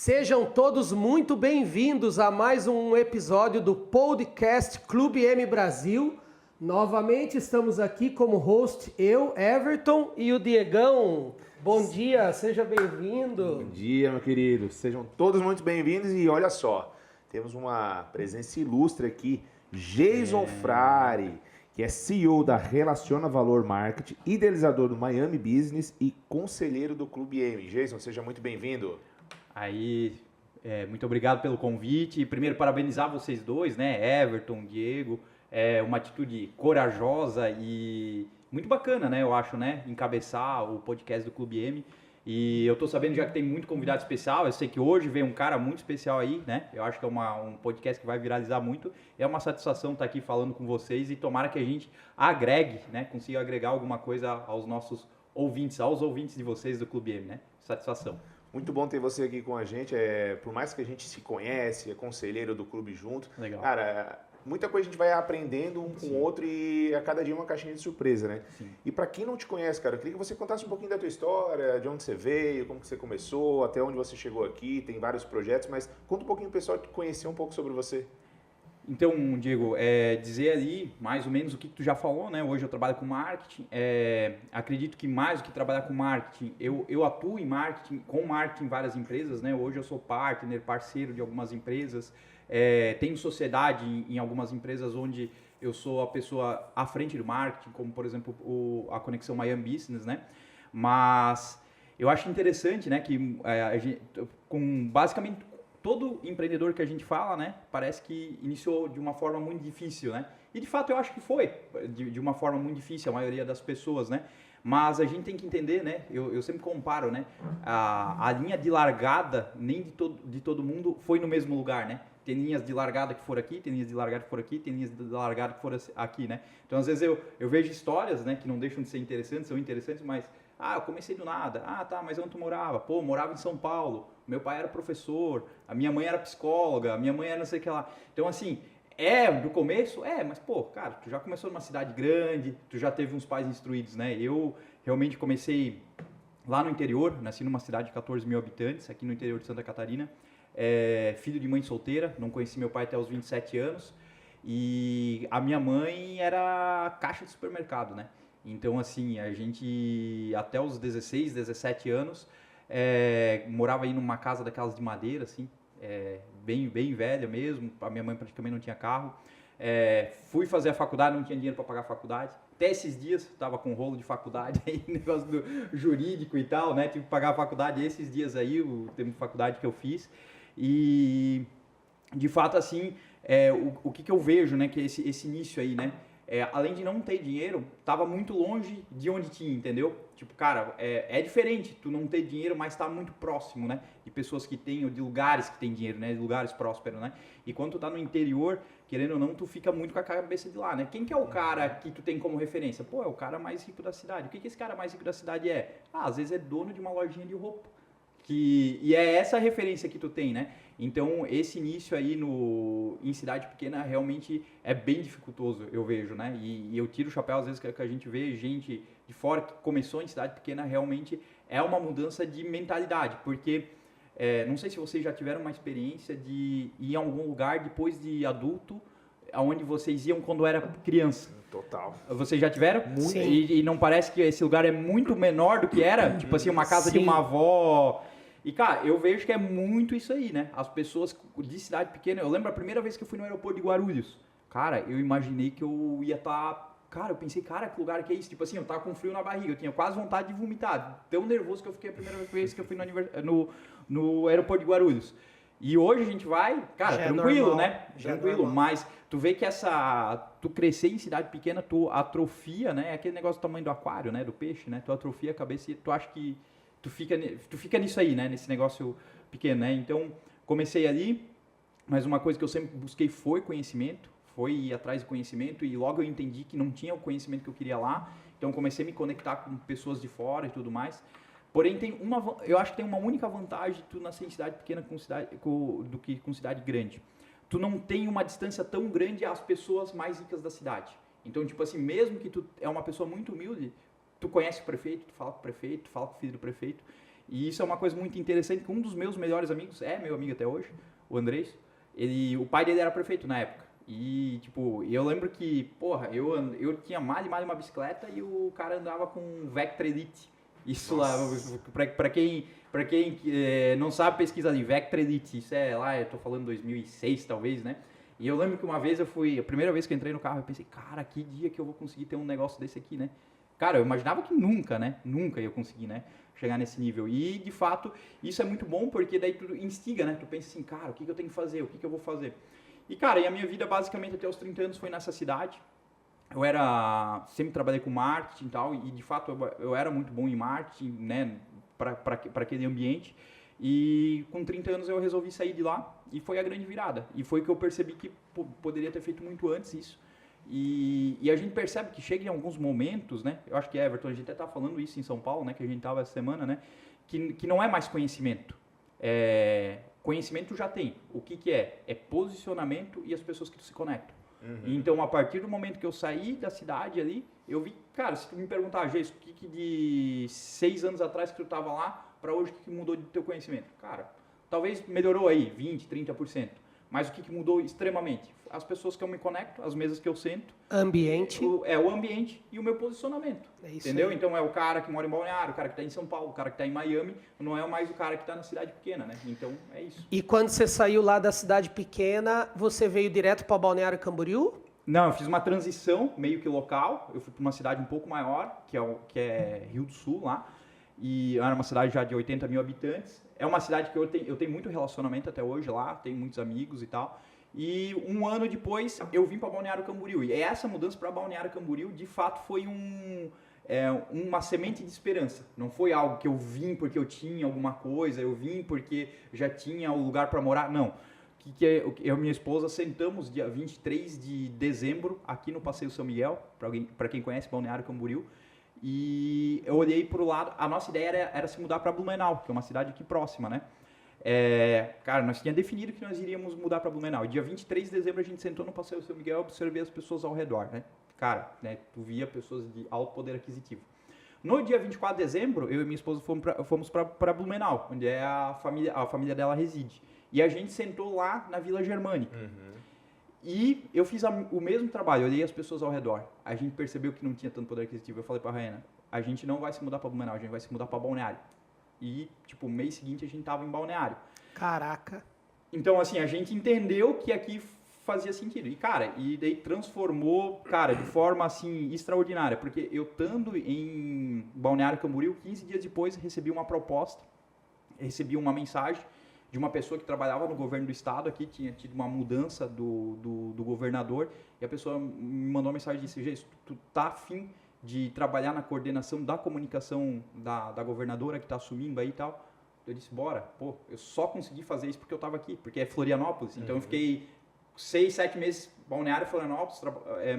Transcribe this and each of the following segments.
Sejam todos muito bem-vindos a mais um episódio do podcast Clube M Brasil. Novamente estamos aqui como host eu, Everton e o Diegão. Bom dia, seja bem-vindo. Bom dia, meu querido. Sejam todos muito bem-vindos e olha só, temos uma presença ilustre aqui, Jason Frari, que é CEO da Relaciona Valor Marketing, idealizador do Miami Business e conselheiro do Clube M. Jason, seja muito bem-vindo. Aí, muito obrigado pelo convite. Primeiro, parabenizar vocês dois, né? Everton, Diego. É uma atitude corajosa e muito bacana, né? Eu acho, né? Encabeçar o podcast do Clube M. E eu tô sabendo já que tem muito convidado especial. Eu sei que hoje vem um cara muito especial aí, né? Eu acho que é um podcast que vai viralizar muito. É uma satisfação estar aqui falando com vocês e tomara que a gente agregue, né? Consiga agregar alguma coisa aos nossos ouvintes, aos ouvintes de vocês do Clube M, né? Satisfação. Muito bom ter você aqui com a gente. Por mais que a gente se conhece, é conselheiro do clube junto. Legal. Cara, muita coisa a gente vai aprendendo um com o outro e a cada dia uma caixinha de surpresa, né? Sim. E para quem não te conhece, cara, eu queria que você contasse um pouquinho da tua história, de onde você veio, como que você começou, até onde você chegou aqui, tem vários projetos, mas conta um pouquinho pro pessoal conhecer um pouco sobre você. Então, Diego, dizer ali mais ou menos o que tu já falou, né? Hoje eu trabalho com marketing. Acredito que mais do que trabalhar com marketing, eu atuo em marketing, com marketing em várias empresas, né? Hoje eu sou partner, parceiro de algumas empresas. Tenho sociedade em algumas empresas onde eu sou a pessoa à frente do marketing, como por exemplo a Conexão Miami Business, né? Mas eu acho interessante, né? Que basicamente todo empreendedor que a gente fala, né, parece que iniciou de uma forma muito difícil, né? E de fato eu acho que foi de uma forma muito difícil a maioria das pessoas, né? Mas a gente tem que entender, né? Eu sempre comparo, né? A linha de largada nem de todo mundo foi no mesmo lugar, né? Tem linhas de largada que foram aqui, tem linhas de largada que foram aqui, tem linhas de largada que foram aqui, né? Então às vezes eu vejo histórias, né, que não deixam de ser interessantes, são interessantes, mas eu comecei do nada. Tá, mas onde tu morava? Pô, morava em São Paulo. Meu pai era professor, a minha mãe era psicóloga, a minha mãe era não sei o que lá. Então, assim, do começo? Mas, pô, cara, tu já começou numa cidade grande, tu já teve uns pais instruídos, né? Eu realmente comecei lá no interior, nasci numa cidade de 14 mil habitantes, aqui no interior de Santa Catarina. Filho de mãe solteira, não conheci meu pai até os 27 anos. E a minha mãe era caixa de supermercado, né? Então, assim, a gente, até os 16, 17 anos, morava aí numa casa daquelas de madeira, assim, bem velha mesmo. A minha mãe praticamente não tinha carro. Fui fazer a faculdade, não tinha dinheiro para pagar a faculdade. Até esses dias, estava com rolo de faculdade, aí, negócio do jurídico e tal, né? Tive que pagar a faculdade esses dias aí, o tempo de faculdade que eu fiz. E, de fato, assim, o que eu vejo, né? Que esse início aí, né? Além de não ter dinheiro, tava muito longe de onde tinha, entendeu? Tipo, cara, é diferente tu não ter dinheiro, mas tá muito próximo, né? De pessoas que têm, ou de lugares que têm dinheiro, né? De lugares prósperos, né? E quando tu tá no interior, querendo ou não, tu fica muito com a cabeça de lá, né? Quem que é o cara que tu tem como referência? Pô, é o cara mais rico da cidade. O que esse cara mais rico da cidade é? Às vezes é dono de uma lojinha de roupa. E é essa referência que tu tem, né? Então, esse início aí em cidade pequena realmente é bem dificultoso, eu vejo, né? E eu tiro o chapéu, às vezes, que a gente vê gente de fora que começou em cidade pequena, realmente é uma mudança de mentalidade, porque não sei se vocês já tiveram uma experiência de ir a algum lugar depois de adulto, aonde vocês iam quando era criança. Total. Vocês já tiveram? Muito. E não parece que esse lugar é muito menor do que era? Tipo assim, uma casa de uma avó. E, cara, eu vejo que é muito isso aí, né? As pessoas de cidade pequena... Eu lembro a primeira vez que eu fui no aeroporto de Guarulhos. Cara, eu imaginei que eu ia estar... Cara, eu pensei, cara, que lugar que é isso? Tipo assim, eu tava com frio na barriga. Eu tinha quase vontade de vomitar. Tão nervoso que eu fiquei a primeira vez que eu fui no aeroporto de Guarulhos. E hoje a gente vai, cara, Já tranquilo, normal. né? Já Tranquilo, normal. mas tu vê que tu crescer em cidade pequena, tu atrofia, né? Aquele negócio do tamanho do aquário, né? Do peixe, né? Tu atrofia a cabeça e tu acha que tu fica nisso aí, né? Nesse negócio pequeno, né? Então, comecei ali, mas uma coisa que eu sempre busquei foi conhecimento, foi ir atrás de conhecimento e logo eu entendi que não tinha o conhecimento que eu queria lá, então comecei a me conectar com pessoas de fora e tudo mais. Porém, eu acho que tem uma única vantagem tu nascer em cidade pequena do que com cidade grande. Tu não tem uma distância tão grande às pessoas mais ricas da cidade. Então, tipo assim, mesmo que tu é uma pessoa muito humilde, tu conhece o prefeito, tu fala com o prefeito, tu fala com o filho do prefeito. E isso é uma coisa muito interessante, que um dos meus melhores amigos, é meu amigo até hoje, o Andrés, o pai dele era prefeito na época. E, tipo, eu lembro que, porra, eu tinha mal e mal uma bicicleta e o cara andava com um Vectra Elite. Isso lá, pra quem não sabe pesquisar de Vectra Elite, isso é lá, eu tô falando 2006 talvez, né? E eu lembro que uma vez a primeira vez que eu entrei no carro, eu pensei, cara, que dia que eu vou conseguir ter um negócio desse aqui, né? Cara, eu imaginava que nunca, né? Nunca ia conseguir, né? Chegar nesse nível. E, de fato, isso é muito bom, porque daí tu instiga, né? Tu pensa assim, cara, o que eu tenho que fazer? O que eu vou fazer? E, cara, a minha vida, basicamente, até os 30 anos foi nessa cidade. Sempre trabalhei com marketing e tal, e, de fato, eu era muito bom em marketing, né? Para aquele ambiente. E, com 30 anos, eu resolvi sair de lá, e foi a grande virada. E foi que eu percebi que poderia ter feito muito antes isso. E a gente percebe que chega em alguns momentos, né? Eu acho que Everton, a gente até estava falando isso em São Paulo, né? Que a gente estava essa semana, né? Que não é mais conhecimento. Conhecimento já tem. O que é? É posicionamento e as pessoas que tu se conectam. Então, a partir do momento que eu saí da cidade ali, eu vi, cara, se tu me perguntar, Geis, o que de 6 anos atrás que tu estava lá, para hoje, o que mudou de teu conhecimento? Cara, talvez melhorou aí 20%, 30%. Mas o que mudou extremamente? As pessoas que eu me conecto, as mesas que eu sento. Ambiente. O ambiente e o meu posicionamento. É isso entendeu? aí. Então é o cara que mora em Balneário, o cara que está em São Paulo, o cara que está em Miami, não é mais o cara que está na cidade pequena, né? Então é isso. E quando você saiu lá da cidade pequena, você veio direto para Balneário Camboriú? Não, eu fiz uma transição meio que local. Eu fui para uma cidade um pouco maior, que é Rio do Sul lá. E era uma cidade já de 80 mil habitantes. É uma cidade que eu tenho muito relacionamento até hoje lá, tenho muitos amigos e tal. E um ano depois eu vim para Balneário Camboriú. E essa mudança para Balneário Camboriú, de fato, foi uma semente de esperança. Não foi algo que eu vim porque eu tinha alguma coisa, eu vim porque já tinha o lugar para morar. Não. Eu e minha esposa sentamos dia 23 de dezembro aqui no Passeio São Miguel, para quem conhece Balneário Camboriú. E eu olhei para o lado, a nossa ideia era se mudar para Blumenau, que é uma cidade aqui próxima, né? Cara, nós tínhamos definido que nós iríamos mudar para Blumenau. E dia 23 de dezembro a gente sentou no Passeio São Miguel e observei as pessoas ao redor, né? Cara, né, tu via pessoas de alto poder aquisitivo. No dia 24 de dezembro, eu e minha esposa fomos para Blumenau, onde a família dela reside. E a gente sentou lá na Vila Germânica. E eu fiz o mesmo trabalho, eu olhei as pessoas ao redor. A gente percebeu que não tinha tanto poder aquisitivo. Eu falei pra Raina, a gente não vai se mudar pra Blumenau, a gente vai se mudar pra Balneário. E, tipo, no mês seguinte a gente tava em Balneário. Caraca. Então, assim, a gente entendeu que aqui fazia sentido. E, cara, daí transformou, cara, de forma, assim, extraordinária. Porque eu estando em Balneário Camboriú, 15 dias depois, recebi uma proposta, recebi uma mensagem de uma pessoa que trabalhava no governo do estado aqui, tinha tido uma mudança do governador, e a pessoa me mandou uma mensagem e disse, Geis, tu tá afim de trabalhar na coordenação da comunicação da governadora que tá assumindo aí e tal? Eu disse, bora. Pô, eu só consegui fazer isso porque eu tava aqui, porque é Florianópolis, então eu fiquei 6, 7 meses Balneário, Florianópolis,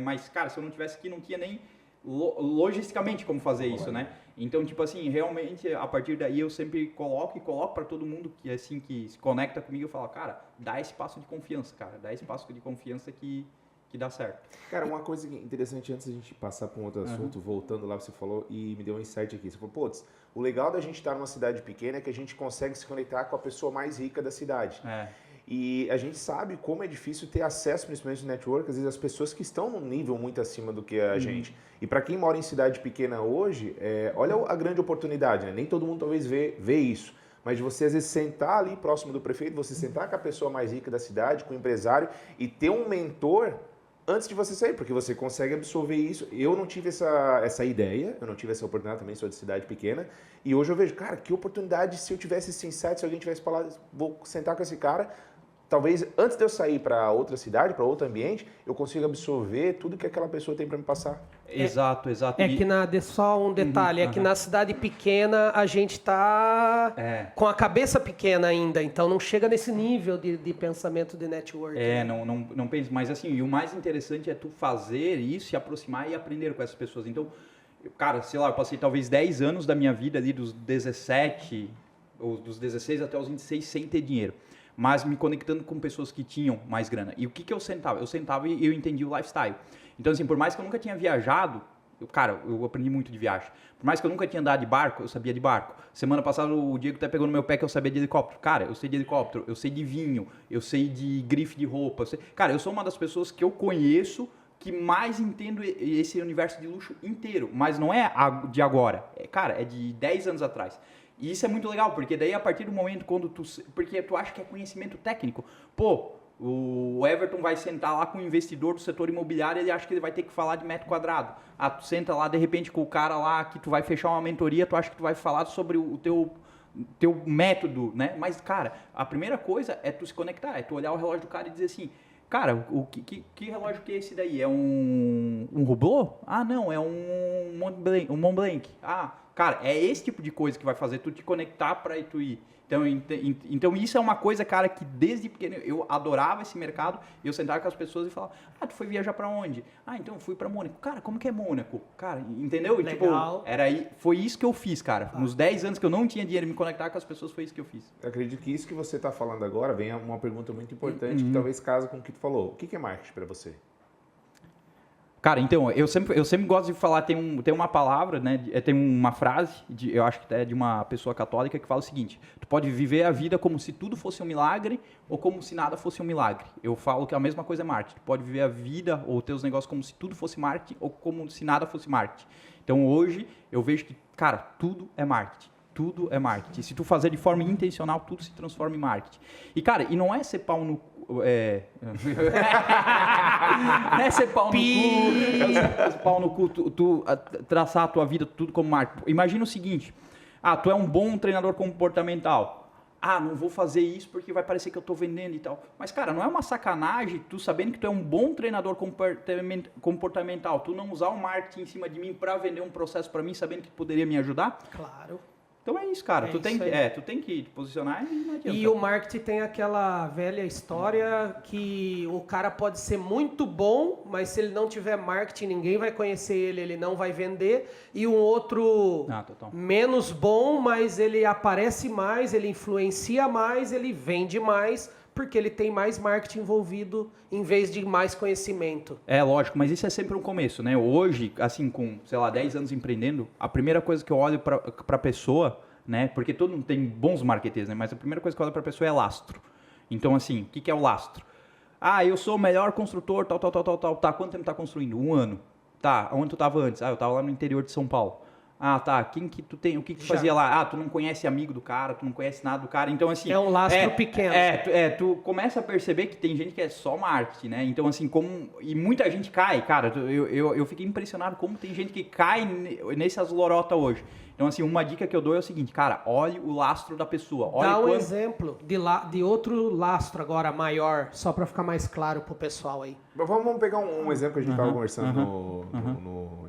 mas, cara, se eu não tivesse aqui, não tinha nem logisticamente como fazer isso, né? Então, tipo assim, realmente, a partir daí eu sempre coloco para todo mundo que, assim, que se conecta comigo, eu falo, cara, dá esse passo de confiança, cara, dá esse passo de confiança que dá certo. Cara, uma coisa interessante antes da gente passar para um outro assunto, voltando lá, você falou e me deu um insight aqui. Você falou, putz, o legal da gente estar numa cidade pequena é que a gente consegue se conectar com a pessoa mais rica da cidade. E a gente sabe como é difícil ter acesso, principalmente no network, às vezes as pessoas que estão num nível muito acima do que a gente. E para quem mora em cidade pequena hoje, olha a grande oportunidade, né? Nem todo mundo talvez vê isso. Mas de você às vezes sentar ali próximo do prefeito, você sentar com a pessoa mais rica da cidade, com o empresário, e ter um mentor antes de você sair, porque você consegue absorver isso. Eu não tive essa ideia, eu não tive essa oportunidade, também sou de cidade pequena, e hoje eu vejo, cara, que oportunidade se eu tivesse esse insight, se alguém tivesse falado, vou sentar com esse cara, talvez antes de eu sair para outra cidade, para outro ambiente, eu consiga absorver tudo que aquela pessoa tem para me passar. Exato. Só um detalhe, é que na cidade pequena a gente tá com a cabeça pequena ainda, então não chega nesse nível de pensamento de network. Não penso, mas assim, e o mais interessante é tu fazer isso, se aproximar e aprender com essas pessoas. Então, cara, sei lá, eu passei talvez 10 anos da minha vida ali, dos 17, ou dos 16 até os 26, sem ter dinheiro. Mas me conectando com pessoas que tinham mais grana. E o que eu sentava? Eu sentava e eu entendia o lifestyle. Então, assim, por mais que eu nunca tinha viajado, Eu aprendi muito de viagem. Por mais que eu nunca tinha andado de barco, eu sabia de barco. Semana passada o Diego até pegou no meu pé que eu sabia de helicóptero. Cara, eu sei de helicóptero, eu sei de vinho, eu sei de grife de roupa. Cara, eu sou uma das pessoas que eu conheço que mais entendo esse universo de luxo inteiro. Mas não é de agora. Cara, é de 10 anos atrás. E isso é muito legal, porque daí a partir do momento quando porque tu acha que é conhecimento técnico. Pô, o Everton vai sentar lá com um investidor do setor imobiliário, ele acha que ele vai ter que falar de metro quadrado. Tu senta lá de repente com o cara lá que tu vai fechar uma mentoria, tu acha que tu vai falar sobre o teu método, né? Mas, cara, a primeira coisa é tu se conectar, é tu olhar o relógio do cara e dizer assim, cara, que relógio que é esse daí? É um Hublot? Ah, não, é um Montblanc. Ah, cara, é esse tipo de coisa que vai fazer tu te conectar para tu ir. Então isso é uma coisa, cara, que desde pequeno eu adorava esse mercado. Eu sentava com as pessoas e falava, tu foi viajar para onde? Ah, então eu fui para Mônaco. Cara, como que é Mônaco? Cara, entendeu? E, legal. Foi isso que eu fiz, cara. Nos 10 anos que eu não tinha dinheiro de me conectar com as pessoas, foi isso que eu fiz. Eu acredito que isso que você está falando agora vem uma pergunta muito importante, que talvez casa com o que tu falou. O que é marketing para você? Cara, então, eu sempre gosto de falar, tem uma palavra, né, tem uma frase, eu acho que é de uma pessoa católica, que fala o seguinte, tu pode viver a vida como se tudo fosse um milagre ou como se nada fosse um milagre. Eu falo que a mesma coisa é marketing. Tu pode viver a vida ou teus negócios como se tudo fosse marketing ou como se nada fosse marketing. Então, hoje, eu vejo que, cara, tudo é marketing. Tudo é marketing. Se tu fazer de forma intencional, tudo se transforma em marketing. E, cara, e não é ser pau no... não é ser pau no cu. É ser pau no cu, tu traçar a tua vida tudo como marketing. Imagina o seguinte. Tu é um bom treinador comportamental. Não vou fazer isso porque vai parecer que eu estou vendendo e tal. Mas, cara, não é uma sacanagem tu sabendo que tu é um bom treinador comportamental, tu não usar o marketing em cima de mim para vender um processo para mim, sabendo que poderia me ajudar? Claro. Então é isso, cara. Tu tem que te posicionar e não adianta. E o marketing tem aquela velha história que o cara pode ser muito bom, mas se ele não tiver marketing, ninguém vai conhecer ele, ele não vai vender. E um outro menos bom, mas ele aparece mais, ele influencia mais, ele vende mais, porque ele tem mais marketing envolvido em vez de mais conhecimento. É, lógico, mas isso é sempre um começo, né? Hoje, assim, com, 10 anos empreendendo, a primeira coisa que eu olho para a pessoa, né? Porque todo mundo tem bons marketeiros, né? Mas a primeira coisa que eu olho para a pessoa é lastro. Então, assim, o que é o lastro? Eu sou o melhor construtor, tal. Tá, quanto tempo tá construindo? 1 ano. Tá, onde tu estava antes? Eu estava lá no interior de São Paulo. Tá, quem que tu tem? O que tu fazia lá? Tu não conhece amigo do cara, tu não conhece nada do cara. Então, assim... É um lastro pequeno. Tu começa a perceber que tem gente que é só marketing, né? Então, assim, e muita gente cai, cara. Eu fiquei impressionado como tem gente que cai nessas lorotas hoje. Então, assim, uma dica que eu dou é o seguinte, cara, olhe o lastro da pessoa. Dá um exemplo de outro lastro agora maior, só para ficar mais claro pro pessoal aí. Vamos pegar um exemplo que a gente estava conversando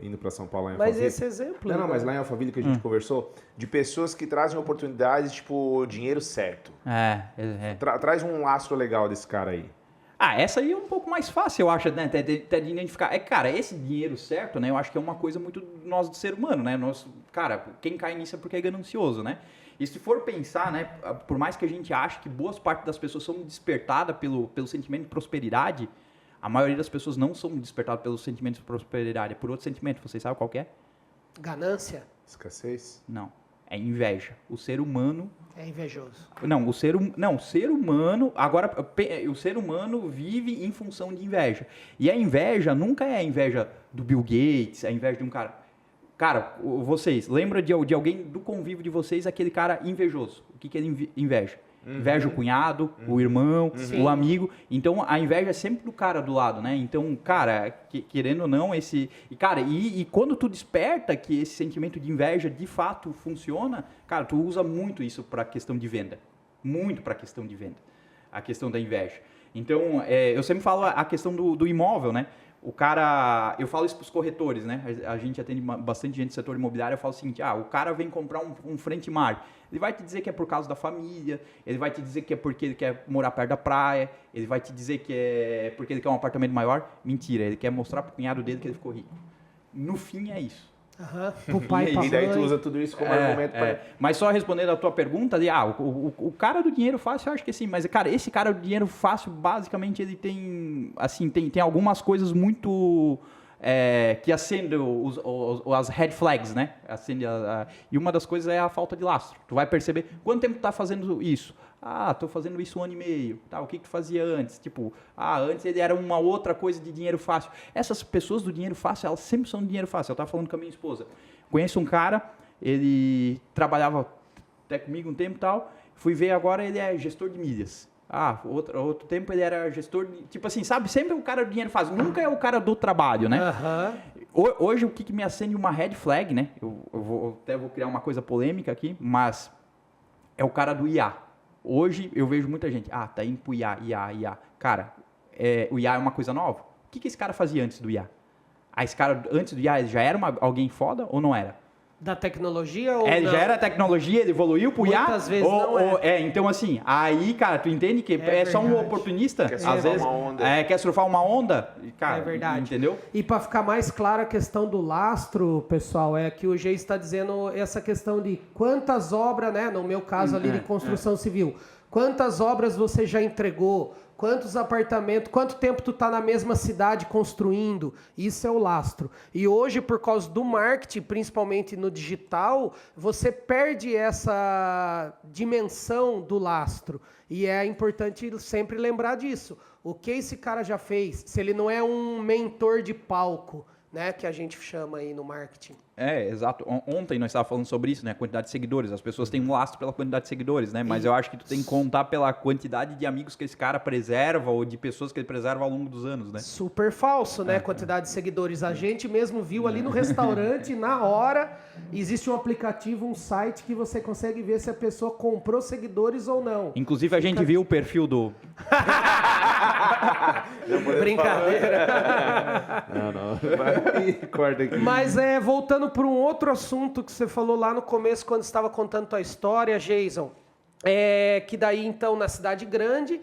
indo para São Paulo lá em Alphaville. Mas esse exemplo... Não, mas lá em Alphaville que a gente conversou, de pessoas que trazem oportunidades, tipo, dinheiro certo. Traz um lastro legal desse cara aí. Essa aí é um pouco mais fácil, eu acho, né, até de identificar. Cara, esse dinheiro certo, né, eu acho que é uma coisa muito nós do ser humano, né? Cara, quem cai nisso é porque é ganancioso, né? E se for pensar, né, por mais que a gente ache que boas partes das pessoas são despertadas pelo sentimento de prosperidade, a maioria das pessoas não são despertadas pelo sentimento de prosperidade, é por outro sentimento. Vocês sabem qual que é? Ganância? Escassez? Não. É inveja. O ser humano... É invejoso. O ser humano... Agora, o ser humano vive em função de inveja. E a inveja nunca é a inveja do Bill Gates, a inveja de um cara... Cara, vocês, lembram de alguém do convívio de vocês, aquele cara invejoso? O que ele inveja? Inveja o cunhado, o irmão, o amigo. Então, a inveja é sempre do cara do lado, né? Então, cara, querendo ou não, esse... E quando tu desperta que esse sentimento de inveja de fato funciona, cara, tu usa muito isso para questão de venda. Muito para questão de venda. A questão da inveja. Então, eu sempre falo a questão do imóvel, né? O cara, eu falo isso para os corretores, né? A gente atende bastante gente do setor imobiliário. Eu falo o seguinte: o cara vem comprar um frente mar. Ele vai te dizer que é por causa da família, ele vai te dizer que é porque ele quer morar perto da praia, ele vai te dizer que é porque ele quer um apartamento maior. Mentira, ele quer mostrar pro cunhado dele que ele ficou rico. No fim é isso. Pro pai e daí tu usa tudo isso como argumento para... Mas só respondendo a tua pergunta, o cara do dinheiro fácil, eu acho que sim, mas, cara, esse cara do dinheiro fácil, basicamente, ele tem, assim, tem algumas coisas muito que acende as red flags, né? E uma das coisas é a falta de lastro. Tu vai perceber quanto tempo tu tá fazendo isso. Ah, tô fazendo isso 1 ano e meio. Tá, o que tu fazia antes? Tipo, antes ele era uma outra coisa de dinheiro fácil. Essas pessoas do dinheiro fácil, elas sempre são de dinheiro fácil. Eu tava falando com a minha esposa. Conheço um cara, ele trabalhava até comigo um tempo e tal. Fui ver agora, ele é gestor de milhas. Outro tempo ele era gestor de... Tipo assim, sabe? Sempre o cara do dinheiro fácil. Nunca é o cara do trabalho, né? Hoje, o que me acende uma red flag, né? Eu até vou criar uma coisa polêmica aqui, mas é o cara do IA. Hoje eu vejo muita gente, tá indo pro IA. Cara, o IA é uma coisa nova. O que esse cara fazia antes do IA? Esse cara antes do IA ele já era alguém foda ou não era? Da tecnologia ou Ele não? já era tecnologia, ele evoluiu pro IA? Muitas vezes não é. Então assim, aí, cara, tu entende que é só um oportunista? Quer Às surfar vezes, uma onda. quer surfar uma onda? Cara, É verdade. Entendeu? E para ficar mais clara a questão do lastro, pessoal, é que o G está dizendo essa questão de quantas obras, né, no meu caso ali de construção civil, quantas obras você já entregou, quantos apartamentos, quanto tempo tu tá na mesma cidade construindo, isso é o lastro. E hoje, por causa do marketing, principalmente no digital, você perde essa dimensão do lastro. E é importante sempre lembrar disso. O que esse cara já fez, se ele não é um mentor de palco, né, que a gente chama aí no marketing. Exato. Ontem nós estávamos falando sobre isso, né? A quantidade de seguidores. As pessoas têm um lastro pela quantidade de seguidores, né? Mas eu acho que tu tem que contar pela quantidade de amigos que esse cara preserva ou de pessoas que ele preserva ao longo dos anos, né? Super falso, né? Quantidade de seguidores. A gente mesmo viu ali no restaurante, na hora, existe um aplicativo, um site que você consegue ver se a pessoa comprou seguidores ou não. Inclusive, a gente viu o perfil do... Brincadeira. Não. Corta aqui. Mas voltando para um outro assunto que você falou lá no começo, quando estava contando tua história, Jason, que daí então na cidade grande,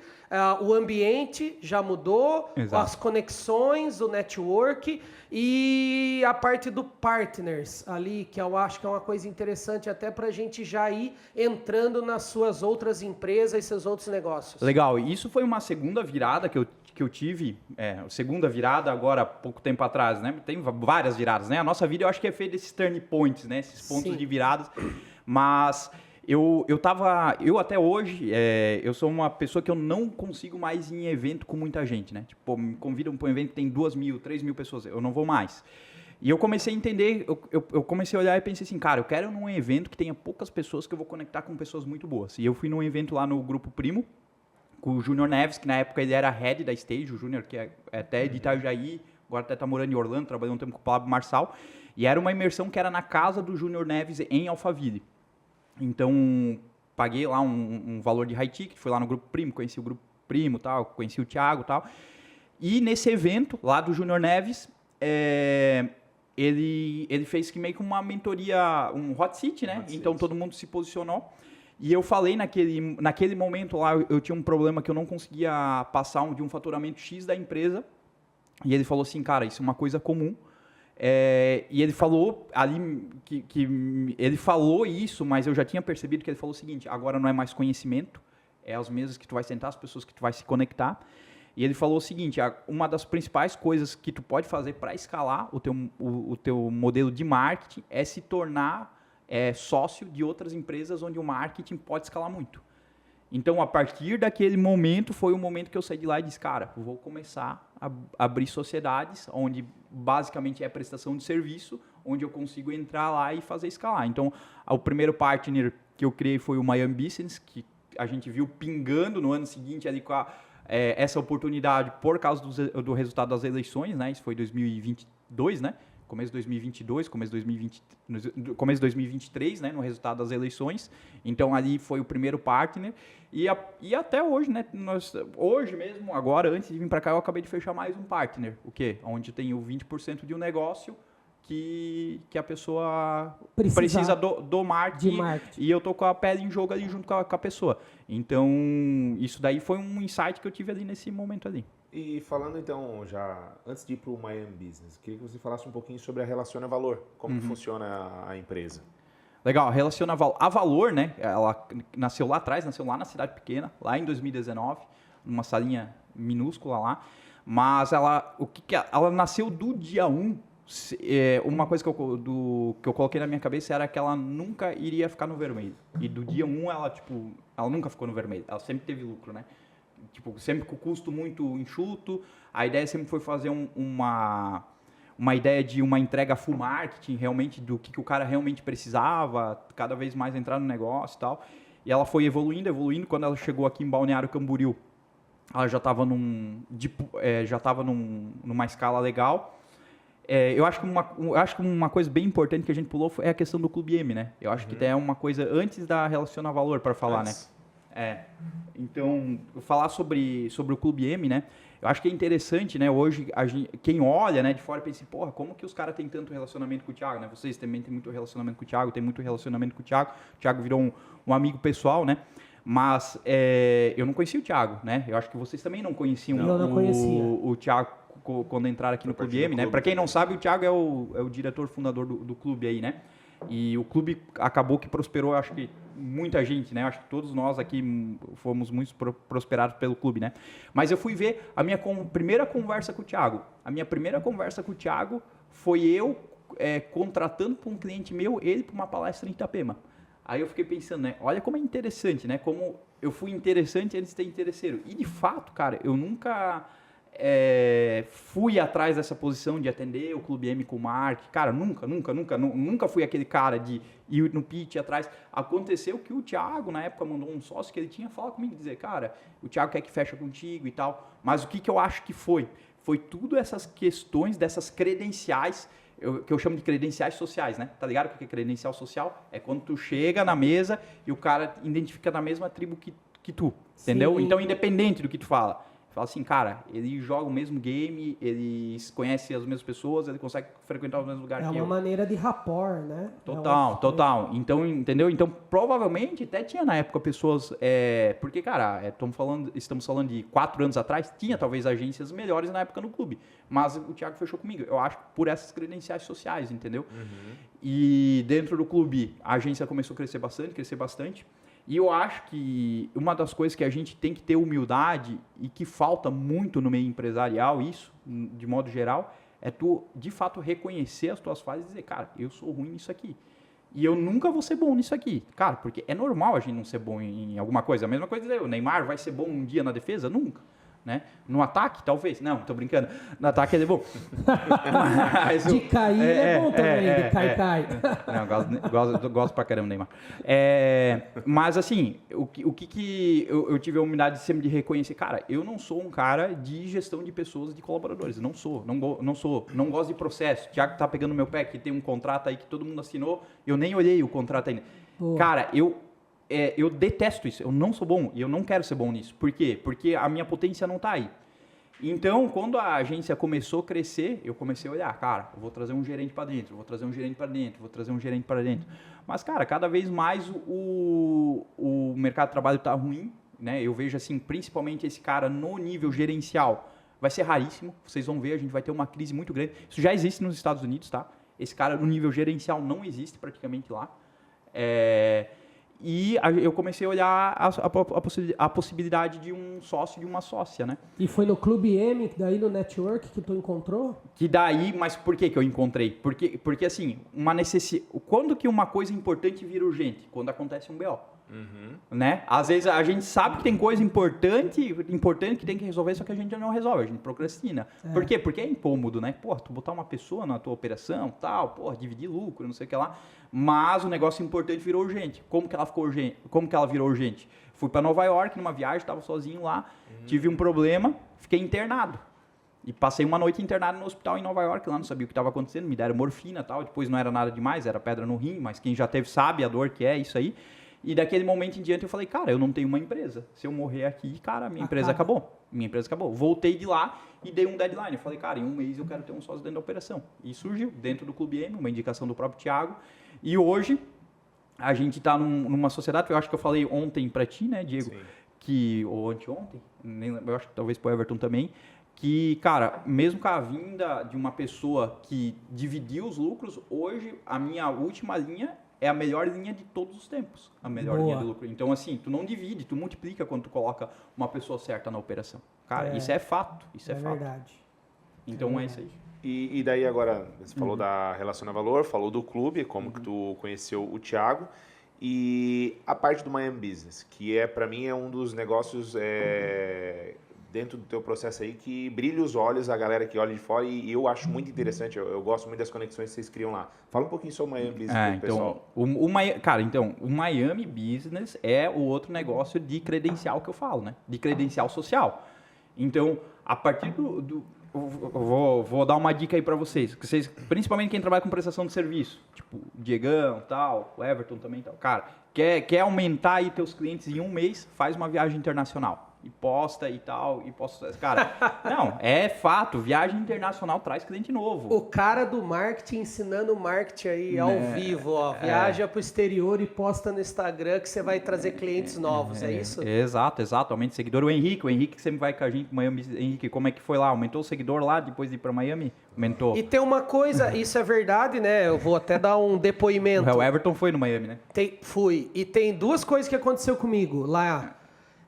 o ambiente já mudou, Exato. as conexões, o network e a parte do partners ali, que eu acho que é uma coisa interessante até para a gente já ir entrando nas suas outras empresas e seus outros negócios. Legal. Isso foi uma segunda virada que eu tive, segunda virada agora, há pouco tempo atrás, né? Tem várias viradas, né? A nossa vida eu acho que é feita desses turn points, né? Esses pontos de viradas. Mas eu até hoje, eu sou uma pessoa que eu não consigo mais ir em evento com muita gente, né? Tipo, me convidam para um evento que tem 2.000, 3.000 pessoas, eu não vou mais. E eu comecei a entender, eu comecei a olhar e pensei assim, cara, eu quero num evento que tenha poucas pessoas que eu vou conectar com pessoas muito boas. E eu fui num evento lá no Grupo Primo, com o Júnior Neves, que na época ele era head da Stage, o Júnior, que é até de Itajaí, agora até está morando em Orlando, trabalhou um tempo com o Pablo Marçal, e era uma imersão que era na casa do Júnior Neves em Alphaville. Então, paguei lá um valor de high ticket, fui lá no Grupo Primo, conheci o Grupo Primo, tal, conheci o Thiago e tal, e nesse evento, lá do Júnior Neves, ele fez que meio que uma mentoria, um hot seat, né? Então, todo mundo se posicionou. E eu falei naquele momento lá, eu tinha um problema que eu não conseguia passar de um faturamento X da empresa. E ele falou assim, cara, isso é uma coisa comum. E ele falou ali, ele falou isso, mas eu já tinha percebido que ele falou o seguinte, agora não é mais conhecimento, é as mesas que tu vai sentar, as pessoas que tu vai se conectar. E ele falou o seguinte, uma das principais coisas que tu pode fazer para escalar o teu modelo de marketing é se tornar sócio de outras empresas onde o marketing pode escalar muito. Então, a partir daquele momento, foi o momento que eu saí de lá e disse, cara, vou começar a abrir sociedades, onde basicamente é prestação de serviço, onde eu consigo entrar lá e fazer escalar. Então, o primeiro partner que eu criei foi o Miami Business, que a gente viu pingando no ano seguinte ali com essa oportunidade por causa do resultado das eleições, né? Isso foi 2022, né? Começo de 2022, começo de 2023, né, no resultado das eleições. Então, ali foi o primeiro partner. E até hoje, né, hoje mesmo, agora, antes de vir para cá, eu acabei de fechar mais um partner. O quê? Onde tem o 20% de um negócio que a pessoa precisa do marketing. E eu tô com a pele em jogo ali junto com a pessoa. Então, isso daí foi um insight que eu tive ali nesse momento ali. E falando então, já antes de ir para o Miami Business, queria que você falasse um pouquinho sobre a Relaciona Valor, como que funciona a empresa. Legal, Relaciona Valor. A Valor, né, ela nasceu lá atrás, nasceu lá na cidade pequena, lá em 2019, numa salinha minúscula lá, Mas ela nasceu do dia 1. Uma coisa que eu coloquei na minha cabeça era que ela nunca iria ficar no vermelho. E do dia 1 ela nunca ficou no vermelho. Ela sempre teve lucro, né? Tipo, sempre com o custo muito enxuto. A ideia sempre foi fazer uma ideia de uma entrega full marketing, realmente, do que o cara realmente precisava, cada vez mais entrar no negócio e tal. E ela foi evoluindo. Quando ela chegou aqui em Balneário Camboriú, ela já estava numa escala legal. Eu acho que uma coisa bem importante que a gente pulou é a questão do Clube M, né? Eu acho que até é uma coisa antes da Relaciona Valor para falar, né? Então, falar sobre o Clube M, né? Eu acho que é interessante, né? Hoje, quem olha, né, de fora pensa, porra, como que os caras têm tanto relacionamento com o Thiago, né? Vocês também têm muito relacionamento com o Thiago, tem muito relacionamento com o Thiago. O Thiago virou um amigo pessoal, né? Mas eu não conhecia o Thiago, né? Eu acho que vocês também não conheciam o Thiago quando entraram aqui no Clube M, né? Para quem não sabe, o Thiago é o diretor fundador do clube aí, né? E o clube acabou que prosperou, acho que muita gente, né? Acho que todos nós aqui fomos muito prosperados pelo clube, né? Mas eu fui ver a minha primeira conversa com o Thiago. A minha primeira conversa com o Thiago foi eu contratando para um cliente meu, ele para uma palestra em Itapema. Aí eu fiquei pensando, né? Olha como é interessante, né? Como eu fui interessante antes de ser interesseiro. E de fato, cara, eu nunca fui atrás dessa posição de atender o Clube M com o Mark. Cara, nunca fui aquele cara de ir no pitch atrás. Aconteceu que o Thiago, na época, mandou um sócio que ele tinha falar comigo, dizer, cara, o Thiago quer que feche contigo e tal. Mas o que eu acho que foi? Foi tudo essas questões dessas credenciais, que eu chamo de credenciais sociais, né? Tá ligado o que é credencial social? É quando tu chega na mesa e o cara identifica na mesma tribo que tu, entendeu? Sim. Então, independente do que tu fala assim, cara, ele joga o mesmo game, ele conhece as mesmas pessoas, ele consegue frequentar os mesmos lugares que eu. É uma maneira de rapport, né? Total. Então, entendeu? Então, provavelmente, até tinha na época pessoas... porque, cara, estamos falando de 4 anos atrás, tinha talvez agências melhores na época no clube. Mas o Thiago fechou comigo. Eu acho que por essas credenciais sociais, entendeu? Uhum. E dentro do clube, a agência começou a crescer bastante. E eu acho que uma das coisas que a gente tem que ter humildade e que falta muito no meio empresarial, isso, de modo geral, é tu, de fato, reconhecer as tuas falhas e dizer, cara, eu sou ruim nisso aqui. E eu nunca vou ser bom nisso aqui. Cara, porque é normal a gente não ser bom em alguma coisa. A mesma coisa dizer, o Neymar vai ser bom um dia na defesa? Nunca. Né? No ataque, talvez. Não, tô brincando. No ataque ele é bom. Mas, de cair é bom também, de cai. Não, gosto pra caramba, Neymar. Mas assim, o que eu tive a humildade sempre de reconhecer, cara, eu não sou um cara de gestão de pessoas, de colaboradores. Não gosto de processo. O Thiago tá pegando meu pé, que tem um contrato aí que todo mundo assinou, eu nem olhei o contrato ainda. Boa. Cara, eu detesto isso, eu não sou bom e eu não quero ser bom nisso. Por quê? Porque a minha potência não está aí. Então, quando a agência começou a crescer, eu comecei a olhar, cara, eu vou trazer um gerente para dentro, vou trazer um gerente para dentro. Mas, cara, cada vez mais o mercado de trabalho está ruim, né? Eu vejo assim, principalmente esse cara no nível gerencial, vai ser raríssimo, vocês vão ver, a gente vai ter uma crise muito grande. Isso já existe nos Estados Unidos, tá? Esse cara no nível gerencial não existe praticamente lá. E eu comecei a olhar a possibilidade de um sócio, de uma sócia, né? E foi no Clube M, daí no network, que tu encontrou? Mas por que eu encontrei? Porque assim, quando que uma coisa importante vira urgente? Quando acontece um BO. Uhum. Né? Às vezes a gente sabe que tem coisa importante que tem que resolver, só que a gente não resolve, a gente procrastina. Por quê? Porque é incômodo, né? Porra, tu botar uma pessoa na tua operação, tal, porra, dividir lucro, não sei o que lá. Mas o negócio importante virou urgente. Como que ela ficou urgente? Como que ela virou urgente? Fui para Nova York numa viagem, estava sozinho lá, tive um problema, fiquei internado. E passei uma noite internado no hospital em Nova York, lá não sabia o que estava acontecendo, me deram morfina e tal, depois não era nada demais, era pedra no rim, mas quem já teve sabe a dor que é isso aí. E daquele momento em diante eu falei, cara, eu não tenho uma empresa. Se eu morrer aqui, cara, minha empresa acabou. Voltei de lá e dei um deadline. Eu falei, cara, em um mês eu quero ter um sócio dentro da operação. E surgiu dentro do Clube M, uma indicação do próprio Thiago. E hoje a gente está numa sociedade, eu acho que eu falei ontem para ti, né, Diego? Sim. Ou anteontem, nem lembro, eu acho que talvez para o Everton também, que, cara, mesmo com a vinda de uma pessoa que dividiu os lucros, hoje a minha última linha é a melhor linha de todos os tempos, a melhor Boa. linha de lucro. Então, assim, tu não divide, tu multiplica quando tu coloca uma pessoa certa na operação. Cara, isso é fato, isso é fato. Verdade. Então é isso aí. E daí agora, você falou da Relaciona Valor, falou do clube, como que tu conheceu o Thiago, e a parte do Miami Business, que para mim é um dos negócios dentro do teu processo aí que brilha os olhos a galera que olha de fora, e eu acho muito interessante, eu gosto muito das conexões que vocês criam lá. Fala um pouquinho sobre o Miami Business pro pessoal. O Miami Business é o outro negócio de credencial que eu falo, né? De credencial social. Então, a partir vou dar uma dica aí para vocês, principalmente quem trabalha com prestação de serviço, tipo o Diegão, tal, o Everton também, tal. Cara, quer aumentar aí teus clientes em um mês, faz uma viagem internacional. E posta e tal, Cara, não, é fato, viagem internacional traz cliente novo. O cara do marketing ensinando marketing aí ao vivo, ó. Viaja pro exterior e posta no Instagram que você vai trazer clientes novos, é isso? Exato, aumente seguidor. O Henrique que sempre vai com a gente, Miami. Henrique, como é que foi lá? Aumentou o seguidor lá depois de ir pra Miami? Aumentou. E tem uma coisa, isso é verdade, né? Eu vou até dar um depoimento. O Everton foi no Miami, né? Fui. E tem duas coisas que aconteceu comigo lá.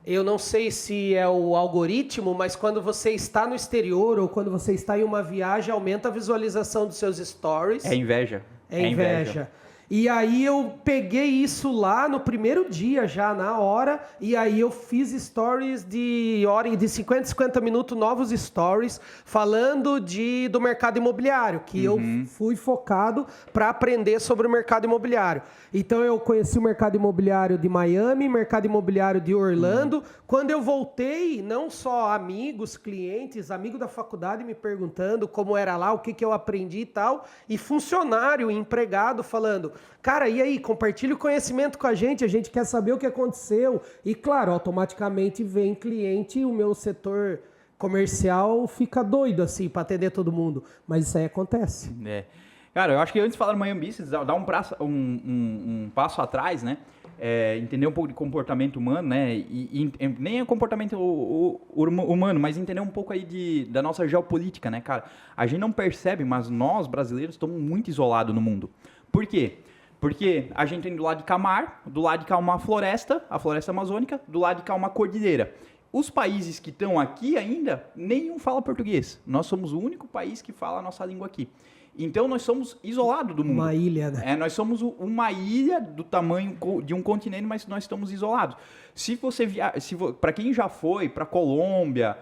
Eu não sei se é o algoritmo, mas quando você está no exterior ou quando você está em uma viagem, aumenta a visualização dos seus stories. É inveja. É inveja. E aí eu peguei isso lá no primeiro dia, já na hora, e aí eu fiz stories de 50 minutos, novos stories, falando do mercado imobiliário, que eu fui focado para aprender sobre o mercado imobiliário. Então eu conheci o mercado imobiliário de Miami, mercado imobiliário de Orlando. Quando eu voltei, não só amigos, clientes, amigo da faculdade me perguntando como era lá, o que eu aprendi e tal, e funcionário, empregado falando: cara, e aí, compartilha o conhecimento com a gente quer saber o que aconteceu. E claro, automaticamente vem cliente, o meu setor comercial fica doido assim para atender todo mundo. Mas isso aí acontece. Cara, eu acho que antes de falar do Miami Business, dá um passo atrás, né? Entender um pouco de comportamento humano, né? E nem é comportamento humano, mas entender um pouco aí da nossa geopolítica, né, cara? A gente não percebe, mas nós, brasileiros, estamos muito isolados no mundo. Por quê? Porque a gente tem do lado de cá mar, do lado de cá uma floresta, a floresta amazônica, do lado de cá uma cordilheira. Os países que estão aqui ainda, nenhum fala português. Nós somos o único país que fala a nossa língua aqui. Então, nós somos isolados do mundo. Uma ilha, né? Nós somos uma ilha do tamanho de um continente, mas nós estamos isolados. Se você para quem já foi para Colômbia,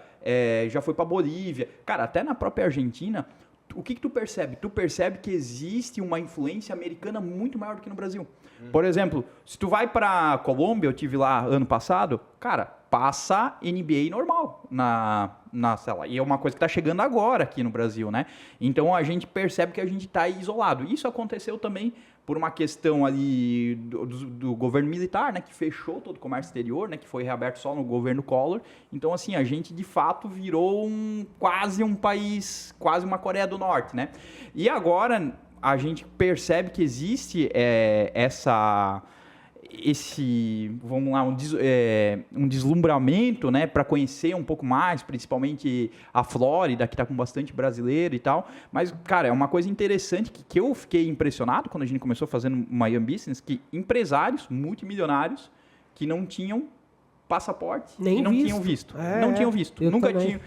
já foi para Bolívia, cara, até na própria Argentina, o que tu percebe? Tu percebe que existe uma influência americana muito maior do que no Brasil. Por exemplo, se tu vai para Colômbia, eu tive lá ano passado, cara, passa NBA normal na cela. E é uma coisa que está chegando agora aqui no Brasil, né? Então a gente percebe que a gente está isolado. Isso aconteceu também por uma questão ali do governo militar, né? Que fechou todo o comércio exterior, né? Que foi reaberto só no governo Collor. Então, assim, a gente de fato virou quase um país, quase uma Coreia do Norte, né? E agora a gente percebe que existe vamos lá, um deslumbramento, né, para conhecer um pouco mais, principalmente a Flórida, que está com bastante brasileiro e tal. Mas, cara, é uma coisa interessante que eu fiquei impressionado quando a gente começou fazendo Miami Business, que empresários multimilionários que não tinham passaporte e não tinham visto. Não tinham visto. Nunca tinham.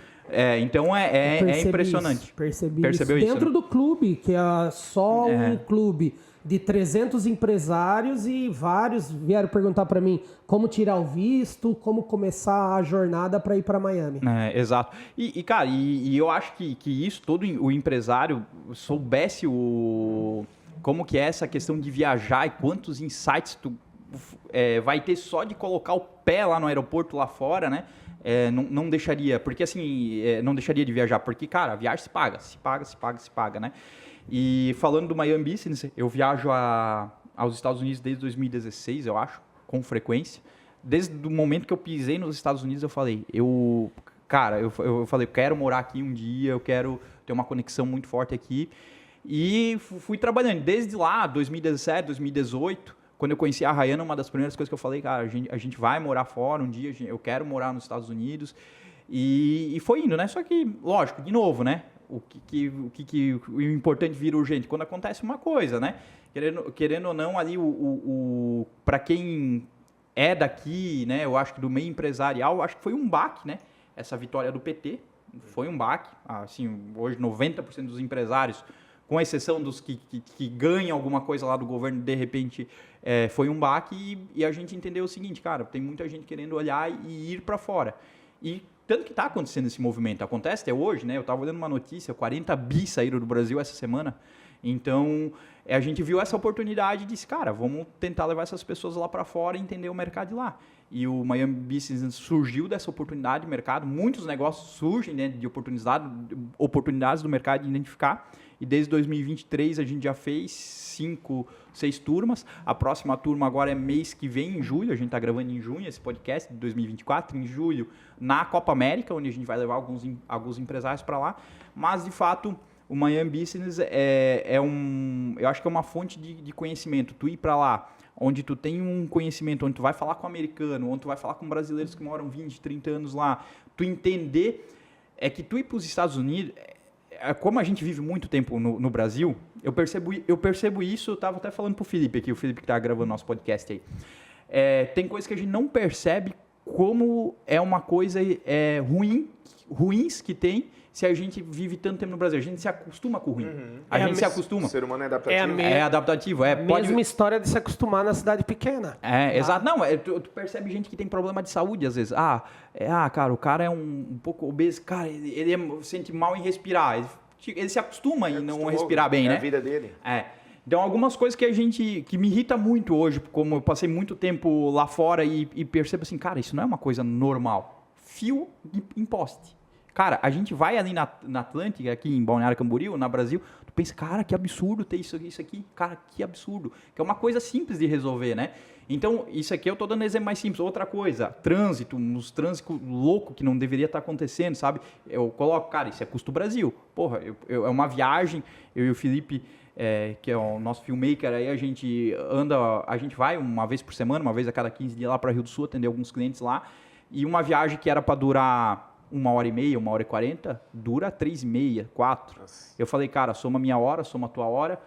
Então é impressionante. Percebeu isso. Dentro do clube, que é só um clube de 300 empresários e vários vieram perguntar para mim como tirar o visto, como começar a jornada para ir para Miami. Exato. Cara, eu acho que isso, todo o empresário soubesse como que é essa questão de viajar e quantos insights tu vai ter só de colocar o pé lá no aeroporto lá fora, né? Não deixaria, porque assim, não deixaria de viajar, porque, cara, a viagem se paga, né? E falando do Miami Business, eu viajo aos Estados Unidos desde 2016, eu acho, com frequência. Desde o momento que eu pisei nos Estados Unidos, eu falei, eu quero morar aqui um dia, eu quero ter uma conexão muito forte aqui. E fui trabalhando desde lá, 2017, 2018, quando eu conheci a Rayana, uma das primeiras coisas que eu falei, cara, a gente vai morar fora um dia, eu quero morar nos Estados Unidos. E foi indo, né? Só que, lógico, de novo, né? o importante vira urgente? Quando acontece uma coisa, né? Querendo ou não, ali, para quem é daqui, né? Eu acho que do meio empresarial, acho que foi um baque, né? Essa vitória do PT foi um baque. Assim, hoje 90% dos empresários, com exceção dos que ganham alguma coisa lá do governo, de repente, foi um baque. E a gente entendeu o seguinte, cara, tem muita gente querendo olhar e ir para fora. E tanto que está acontecendo esse movimento. Acontece até hoje, né? Eu estava olhando uma notícia, 40 bi saíram do Brasil essa semana. Então, a gente viu essa oportunidade e disse, cara, vamos tentar levar essas pessoas lá para fora e entender o mercado de lá. E o Miami Business surgiu dessa oportunidade de mercado. Muitos negócios surgem, né, de oportunidades do mercado de identificar. E desde 2023 a gente já fez 5, 6 turmas. A próxima turma agora é mês que vem, em julho. A gente está gravando em junho esse podcast de 2024. Em julho, na Copa América, onde a gente vai levar alguns empresários para lá. Mas, de fato, o Miami Business eu acho que é uma fonte de conhecimento. Tu ir para lá, onde tu tem um conhecimento, onde tu vai falar com americano, onde tu vai falar com brasileiros que moram 20, 30 anos lá, tu entender que tu ir para os Estados Unidos, como a gente vive muito tempo no Brasil, eu percebo isso, eu estava até falando pro Felipe aqui, o Felipe que está gravando nosso podcast aí. Tem coisas que a gente não percebe como é uma coisa ruins que tem se a gente vive tanto tempo no Brasil. A gente se acostuma com o ruim. A gente se acostuma. O ser humano é adaptativo. É adaptativo. Mesma história de se acostumar na cidade pequena. Exato. Não, tu percebe gente que tem problema de saúde, às vezes. Cara, o cara é um pouco obeso. Cara, ele sente mal em respirar. Ele se acostuma em não respirar bem, né? É a vida dele. Então, algumas coisas que me irrita muito hoje, como eu passei muito tempo lá fora e percebo assim, cara, isso não é uma coisa normal. Fio em poste. Cara, a gente vai ali na Atlântica, aqui em Balneário Camboriú, na Brasil, tu pensa, cara, que absurdo ter isso aqui. Cara, que absurdo. Que é uma coisa simples de resolver, né? Então, isso aqui eu tô dando exemplo mais simples. Outra coisa, trânsito, nos trânsitos louco que não deveria estar acontecendo, sabe? Eu coloco, cara, isso é custo Brasil. Porra, é uma viagem, eu e o Felipe, que é o nosso filmmaker, aí a gente vai uma vez por semana, uma vez a cada 15 dias lá para Rio do Sul, atender alguns clientes lá, e uma viagem que era para durar 1h30, 1h40, dura 3h30, 4. Nossa. Eu falei, cara, soma a minha hora, soma a tua hora,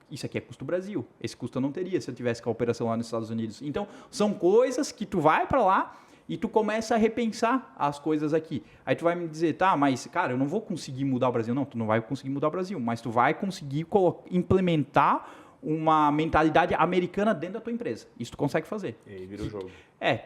isso aqui é custo Brasil. Esse custo eu não teria se eu tivesse com a operação lá nos Estados Unidos. Então, são coisas que tu vai para lá e tu começa a repensar as coisas aqui. Aí tu vai me dizer, tá, mas, cara, eu não vou conseguir mudar o Brasil. Não, tu não vai conseguir mudar o Brasil, mas tu vai conseguir implementar uma mentalidade americana dentro da tua empresa. Isso tu consegue fazer. E aí vira o jogo.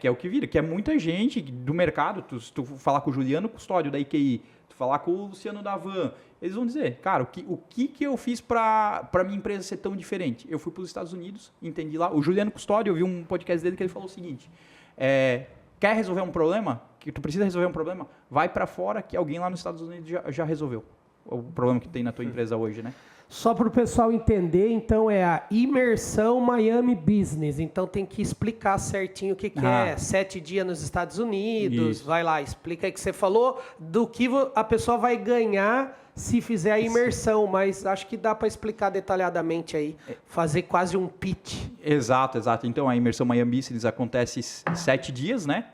Que é o que vira, que é muita gente do mercado, se tu falar com o Juliano Custódio da IQI, tu falar com o Luciano da Van, eles vão dizer, cara, o que eu fiz para minha empresa ser tão diferente? Eu fui para os Estados Unidos, entendi lá. O Juliano Custódio, eu vi um podcast dele que ele falou o seguinte, quer resolver um problema? Que tu precisa resolver um problema? Vai para fora que alguém lá nos Estados Unidos já resolveu o problema que tem na tua empresa hoje, né? Só para o pessoal entender, então é a imersão Miami Business. Então tem que explicar certinho o que é 7 dias nos Estados Unidos. Isso. Vai lá, explica aí que você falou do que a pessoa vai ganhar se fizer a imersão, mas acho que dá para explicar detalhadamente aí, fazer quase um pitch. Exato. Então a imersão Miami Business acontece 7 dias, né?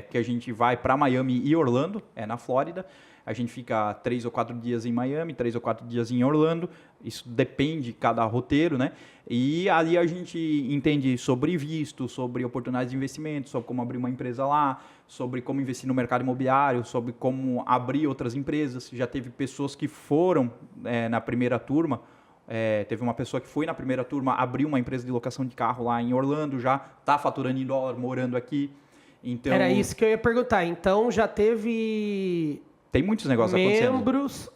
Que a gente vai para Miami e Orlando, na Flórida. A gente fica 3 ou 4 dias em Miami, 3 ou 4 dias em Orlando. Isso depende de cada roteiro, né? E ali a gente entende sobre visto, sobre oportunidades de investimento, sobre como abrir uma empresa lá, sobre como investir no mercado imobiliário, sobre como abrir outras empresas. Já teve pessoas que foram na primeira turma. Teve uma pessoa que foi na primeira turma, abriu uma empresa de locação de carro lá em Orlando, já está faturando em dólar, morando aqui. Então, era isso que eu ia perguntar. Então já teve... Tem muitos negócios acontecendo. Membros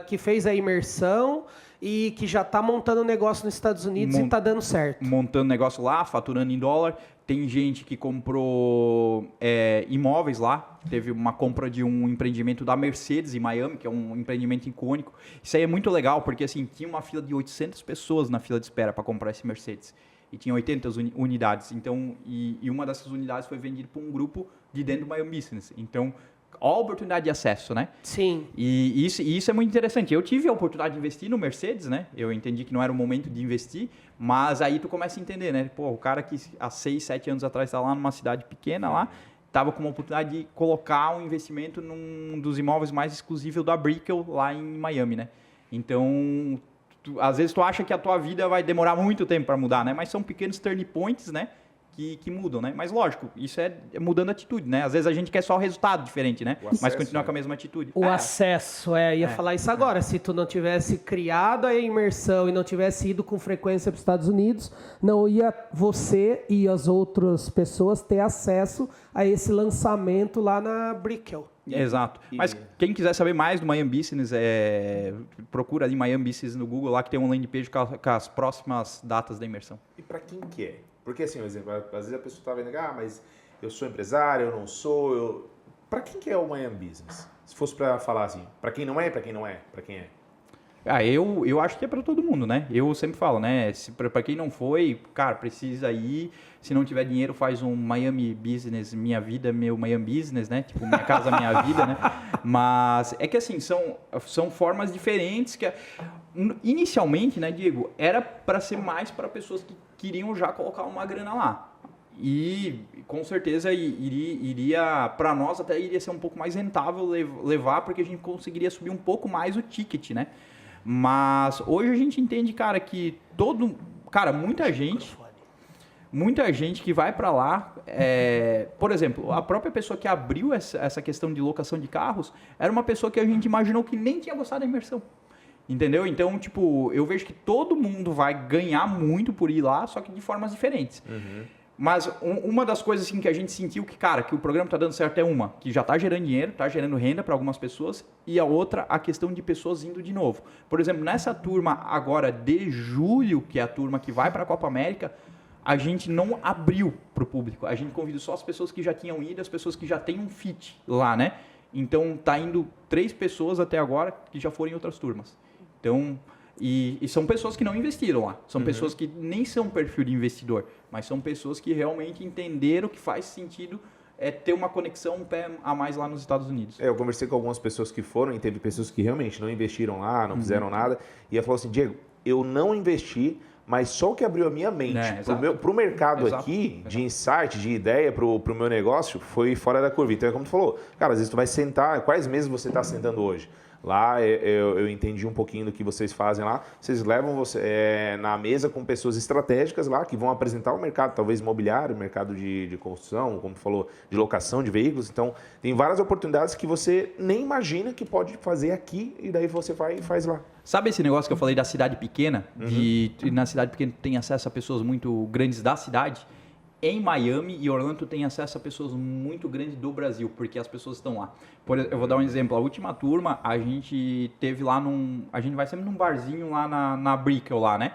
que fez a imersão e que já está montando negócio nos Estados Unidos e está dando certo. Montando negócio lá, faturando em dólar. Tem gente que comprou imóveis lá. Teve uma compra de um empreendimento da Mercedes em Miami, que é um empreendimento icônico. Isso aí é muito legal, porque assim, tinha uma fila de 800 pessoas na fila de espera para comprar esse Mercedes. E tinha 80 unidades. Então, e uma dessas unidades foi vendida por um grupo de dentro do Miami Business. Então, a oportunidade de acesso, né? Sim. E isso é muito interessante. Eu tive a oportunidade de investir no Mercedes, né? Eu entendi que não era o momento de investir, mas aí tu começa a entender, né? Pô, o cara que há 6, 7 anos atrás está lá numa cidade pequena lá, estava com uma oportunidade de colocar um investimento num dos imóveis mais exclusivos da Brickell, lá em Miami, né? Então, às vezes tu acha que a tua vida vai demorar muito tempo para mudar, né? Mas são pequenos turning points, né? Que mudam, né? Mas lógico, isso é mudando a atitude, né? Às vezes a gente quer só o resultado diferente, né? Mas continua com a mesma atitude. O acesso, ia falar isso agora. Se tu não tivesse criado a imersão e não tivesse ido com frequência para os Estados Unidos, não ia você e as outras pessoas ter acesso a esse lançamento lá na Brickell. Exato. Mas quem quiser saber mais do Miami Business, procura ali Miami Business no Google, lá que tem um landing page com as próximas datas da imersão. E para quem que é? Porque assim, por exemplo, às vezes a pessoa está vendo, mas eu sou empresário, eu não sou, Para quem que é o Miami Business? Se fosse para falar assim, para quem não é, para quem não é, para quem é? Eu acho que é para todo mundo, né? Eu sempre falo, né? Para quem não foi, cara, precisa ir. Se não tiver dinheiro, faz um Miami Business, Minha Vida, Meu Miami Business, né? Tipo, Minha Casa, Minha Vida, né? Mas é que assim, são formas diferentes que... Inicialmente, né, Diego, era para ser mais para pessoas que queriam já colocar uma grana lá. E com certeza iria para nós até iria ser um pouco mais rentável levar, porque a gente conseguiria subir um pouco mais o ticket, né? Mas hoje a gente entende, cara, que muita gente que vai para lá, por exemplo, a própria pessoa que abriu essa questão de locação de carros era uma pessoa que a gente imaginou que nem tinha gostado da imersão. Entendeu? Então, tipo, eu vejo que todo mundo vai ganhar muito por ir lá, só que de formas diferentes. Uhum. Mas uma das coisas assim, que a gente sentiu que o programa está dando certo que já está gerando dinheiro, está gerando renda para algumas pessoas, e a outra, a questão de pessoas indo de novo. Por exemplo, nessa turma agora de julho, que é a turma que vai para a Copa América, a gente não abriu para o público. A gente convidou só as pessoas que já tinham ido, as pessoas que já têm um fit lá, né? Então, tá indo 3 pessoas até agora que já foram em outras turmas. Então, e são pessoas que não investiram lá. São pessoas que nem são perfil de investidor, mas são pessoas que realmente entenderam que faz sentido ter uma conexão um pé a mais lá nos Estados Unidos. Eu conversei com algumas pessoas que foram e teve pessoas que realmente não investiram lá, não fizeram nada. E ela falou assim, Diego, eu não investi, mas só o que abriu a minha mente para o mercado aqui, de insight, de ideia para o meu negócio, foi fora da curva. Então é como tu falou, cara, às vezes tu vai sentar, quais meses você está sentando hoje? Lá eu entendi um pouquinho do que vocês fazem lá. Vocês levam você na mesa com pessoas estratégicas lá que vão apresentar o mercado, talvez imobiliário, mercado de construção, como tu falou, de locação de veículos. Então, tem várias oportunidades que você nem imagina que pode fazer aqui e daí você vai e faz lá. Sabe esse negócio que eu falei da cidade pequena? Na cidade pequena tem acesso a pessoas muito grandes da cidade? Em Miami e Orlando tem acesso a pessoas muito grandes do Brasil, porque as pessoas estão lá. Eu vou dar um exemplo. A última turma, a gente teve lá a gente vai sempre num barzinho lá na Brickell lá, né?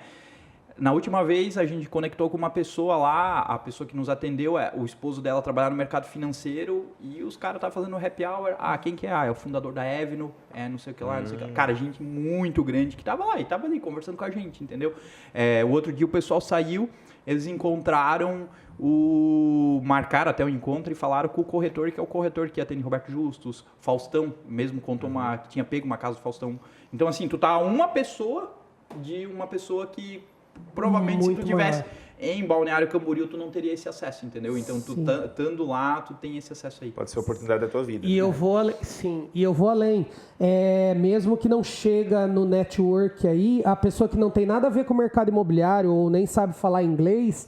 Na última vez, a gente conectou com uma pessoa lá, a pessoa que nos atendeu, o esposo dela trabalhava no mercado financeiro e os caras estavam fazendo happy hour. Quem que é? É o fundador da Avenue, não sei o que lá, não sei o que lá. Cara, gente muito grande que estava lá e estava ali conversando com a gente, entendeu? O outro dia o pessoal saiu, eles encontraram marcaram até o encontro e falaram com o corretor, que é o corretor que atende Roberto Justus, Faustão, mesmo contou que tinha pego uma casa do Faustão. Então, assim, tu tá uma pessoa de uma pessoa que provavelmente muito se tu tivesse em Balneário Camboriú, tu não teria esse acesso, entendeu? Então, tu estando lá, tu tem esse acesso aí. Pode ser a oportunidade da tua vida. E eu vou além. Mesmo que não chega no network aí, a pessoa que não tem nada a ver com o mercado imobiliário ou nem sabe falar inglês,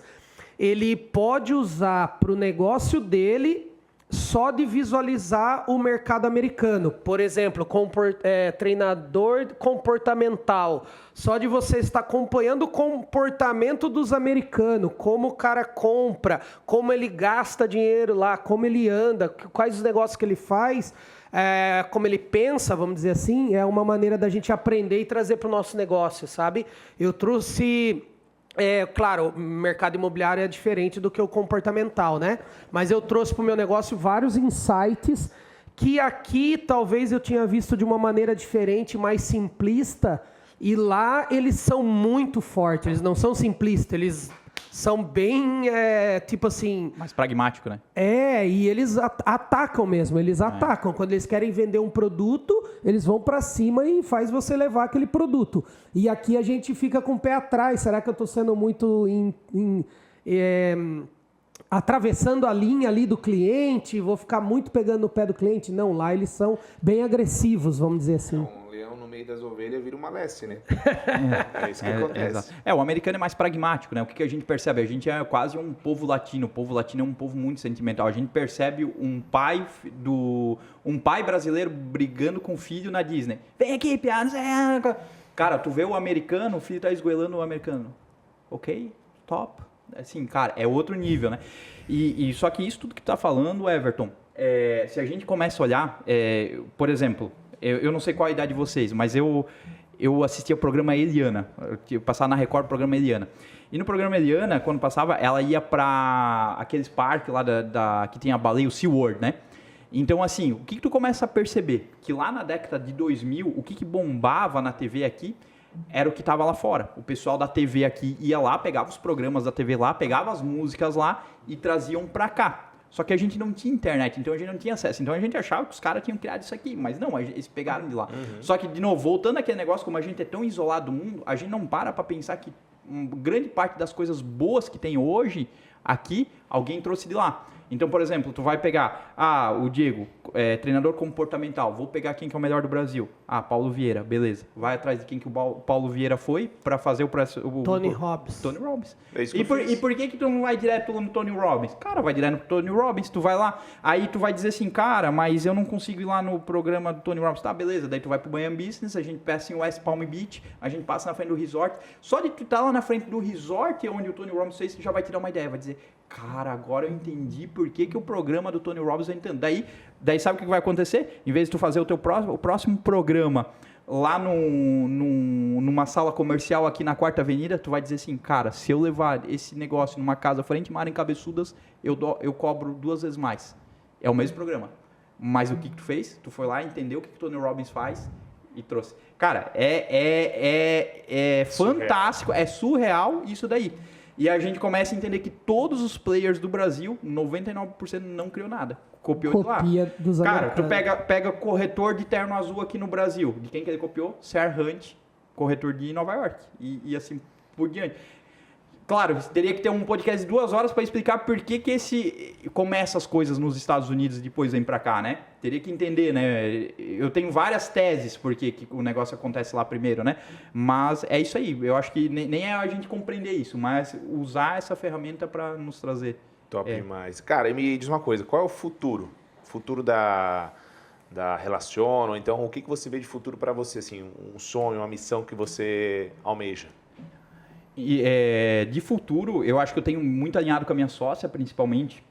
ele pode usar para o negócio dele só de visualizar o mercado americano. Por exemplo, treinador comportamental. Só de você estar acompanhando o comportamento dos americanos, como o cara compra, como ele gasta dinheiro lá, como ele anda, quais os negócios que ele faz, como ele pensa, vamos dizer assim, é uma maneira da gente aprender e trazer para o nosso negócio, sabe? Eu trouxe... claro, o mercado imobiliário é diferente do que o comportamental, né? Mas eu trouxe para o meu negócio vários insights que aqui talvez eu tinha visto de uma maneira diferente, mais simplista, e lá eles são muito fortes, eles não são simplistas, eles são bem, tipo assim... Mais pragmático, né? E eles atacam mesmo, eles atacam. Quando eles querem vender um produto, eles vão para cima e faz você levar aquele produto. E aqui a gente fica com o pé atrás. Será que eu estou sendo muito atravessando a linha ali do cliente, vou ficar muito pegando no pé do cliente. Não, lá eles são bem agressivos, vamos dizer assim. Um leão no meio das ovelhas vira uma leste, né? É isso que acontece. O americano é mais pragmático, né? O que a gente percebe? A gente é quase um povo latino. O povo latino é um povo muito sentimental. A gente percebe um pai brasileiro brigando com o filho na Disney. Vem aqui, piada. Cara, tu vê o americano, o filho tá esgoelando o americano. Ok, top. Assim, cara, é outro nível, né? E só que isso tudo que tu tá falando, Everton, se a gente começa a olhar, por exemplo, eu não sei qual a idade de vocês, mas eu assistia o programa Eliana, passava na Record o programa Eliana. E no programa Eliana, quando passava, ela ia para aqueles parques lá que tem a baleia, o SeaWorld, né? Então, assim, o que tu começa a perceber? Que lá na década de 2000, o que bombava na TV aqui era o que estava lá fora. O pessoal da TV aqui ia lá, pegava os programas da TV lá, pegava as músicas lá e traziam para cá. Só que a gente não tinha internet, então a gente não tinha acesso. Então a gente achava que os caras tinham criado isso aqui, mas não, eles pegaram de lá. Uhum. Só que, de novo, voltando àquele negócio, como a gente é tão isolado do mundo, a gente não para pensar que grande parte das coisas boas que tem hoje aqui, alguém trouxe de lá. Então, por exemplo, tu vai pegar, o Diego, treinador comportamental, vou pegar quem que é o melhor do Brasil. Paulo Vieira, beleza. Vai atrás de quem que o Paulo Vieira foi para fazer o Tony Robbins. Tony Robbins. É isso que E por que tu não vai direto no Tony Robbins? Cara, vai direto no Tony Robbins, tu vai lá, aí tu vai dizer assim, cara, mas eu não consigo ir lá no programa do Tony Robbins. Tá, beleza, daí tu vai pro Miami Business, a gente passa em West Palm Beach, a gente passa na frente do resort. Só de tu estar lá na frente do resort, onde o Tony Robbins fez, tu já vai te dar uma ideia, vai dizer, cara, agora eu entendi por que o programa do Tony Robbins eu entendo. Daí sabe o que vai acontecer? Em vez de tu fazer o próximo programa lá numa sala comercial aqui na Quarta Avenida, tu vai dizer assim, cara, se eu levar esse negócio numa casa frente mar em Cabeçudas, eu cobro 2 vezes mais. É o mesmo programa. Mas o que tu fez? Tu foi lá, entendeu o que o Tony Robbins faz e trouxe. Cara, é fantástico, é surreal isso daí. E a gente começa a entender que todos os players do Brasil, 99% não criou nada. Copiou de lá. Dos cara, tu pega corretor de terno azul aqui no Brasil. De quem que ele copiou? Serhant, corretor de Nova York. E assim por diante. Claro, teria que ter um podcast de 2 horas para explicar por que começa as coisas nos Estados Unidos e depois vem para cá, né? Teria que entender, né? Eu tenho várias teses por que o negócio acontece lá primeiro, né? Mas é isso aí. Eu acho que nem é a gente compreender isso, mas usar essa ferramenta para nos trazer. Top demais. Cara, e me diz uma coisa, qual é o futuro? O futuro da Relaciona, ou então o que você vê de futuro para você, assim, um sonho, uma missão que você almeja? De futuro, eu acho que eu tenho muito alinhado com a minha sócia, principalmente,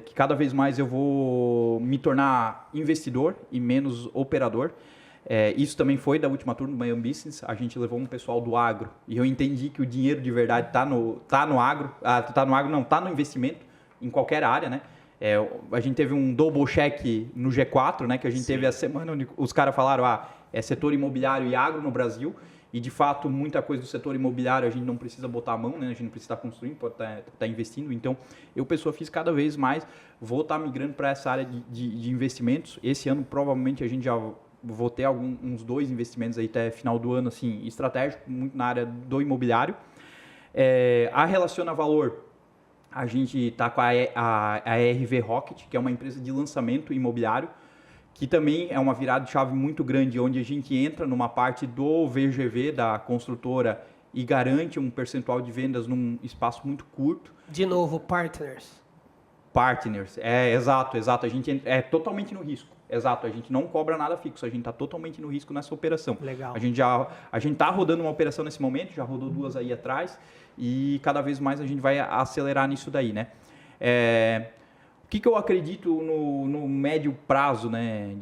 que cada vez mais eu vou me tornar investidor e menos operador. Isso também foi da última turma do Miami Business. A gente levou um pessoal do agro e eu entendi que o dinheiro de verdade está no agro. Está no investimento, em qualquer área, né? A gente teve um double check no G4, né? Que a gente teve a semana onde os caras falaram, setor imobiliário e agro no Brasil. E, de fato, muita coisa do setor imobiliário a gente não precisa botar a mão, né? A gente não precisa estar construindo, pode estar investindo. Então, eu, pessoa física, cada vez mais vou estar migrando para essa área de investimentos. Esse ano, provavelmente, a gente já vou ter uns 2 investimentos aí até final do ano, assim, estratégico, muito na área do imobiliário. A Relaciona Valor, a gente está com a RV Rocket, que é uma empresa de lançamento imobiliário, que também é uma virada de chave muito grande, onde a gente entra numa parte do VGV da construtora e garante um percentual de vendas num espaço muito curto. De novo, partners. Exato. A gente é totalmente no risco. Exato, a gente não cobra nada fixo, a gente está totalmente no risco nessa operação. Legal. A gente está rodando uma operação nesse momento, já rodou 2 aí atrás, e cada vez mais a gente vai acelerar nisso daí, né? O que eu acredito no médio prazo, né?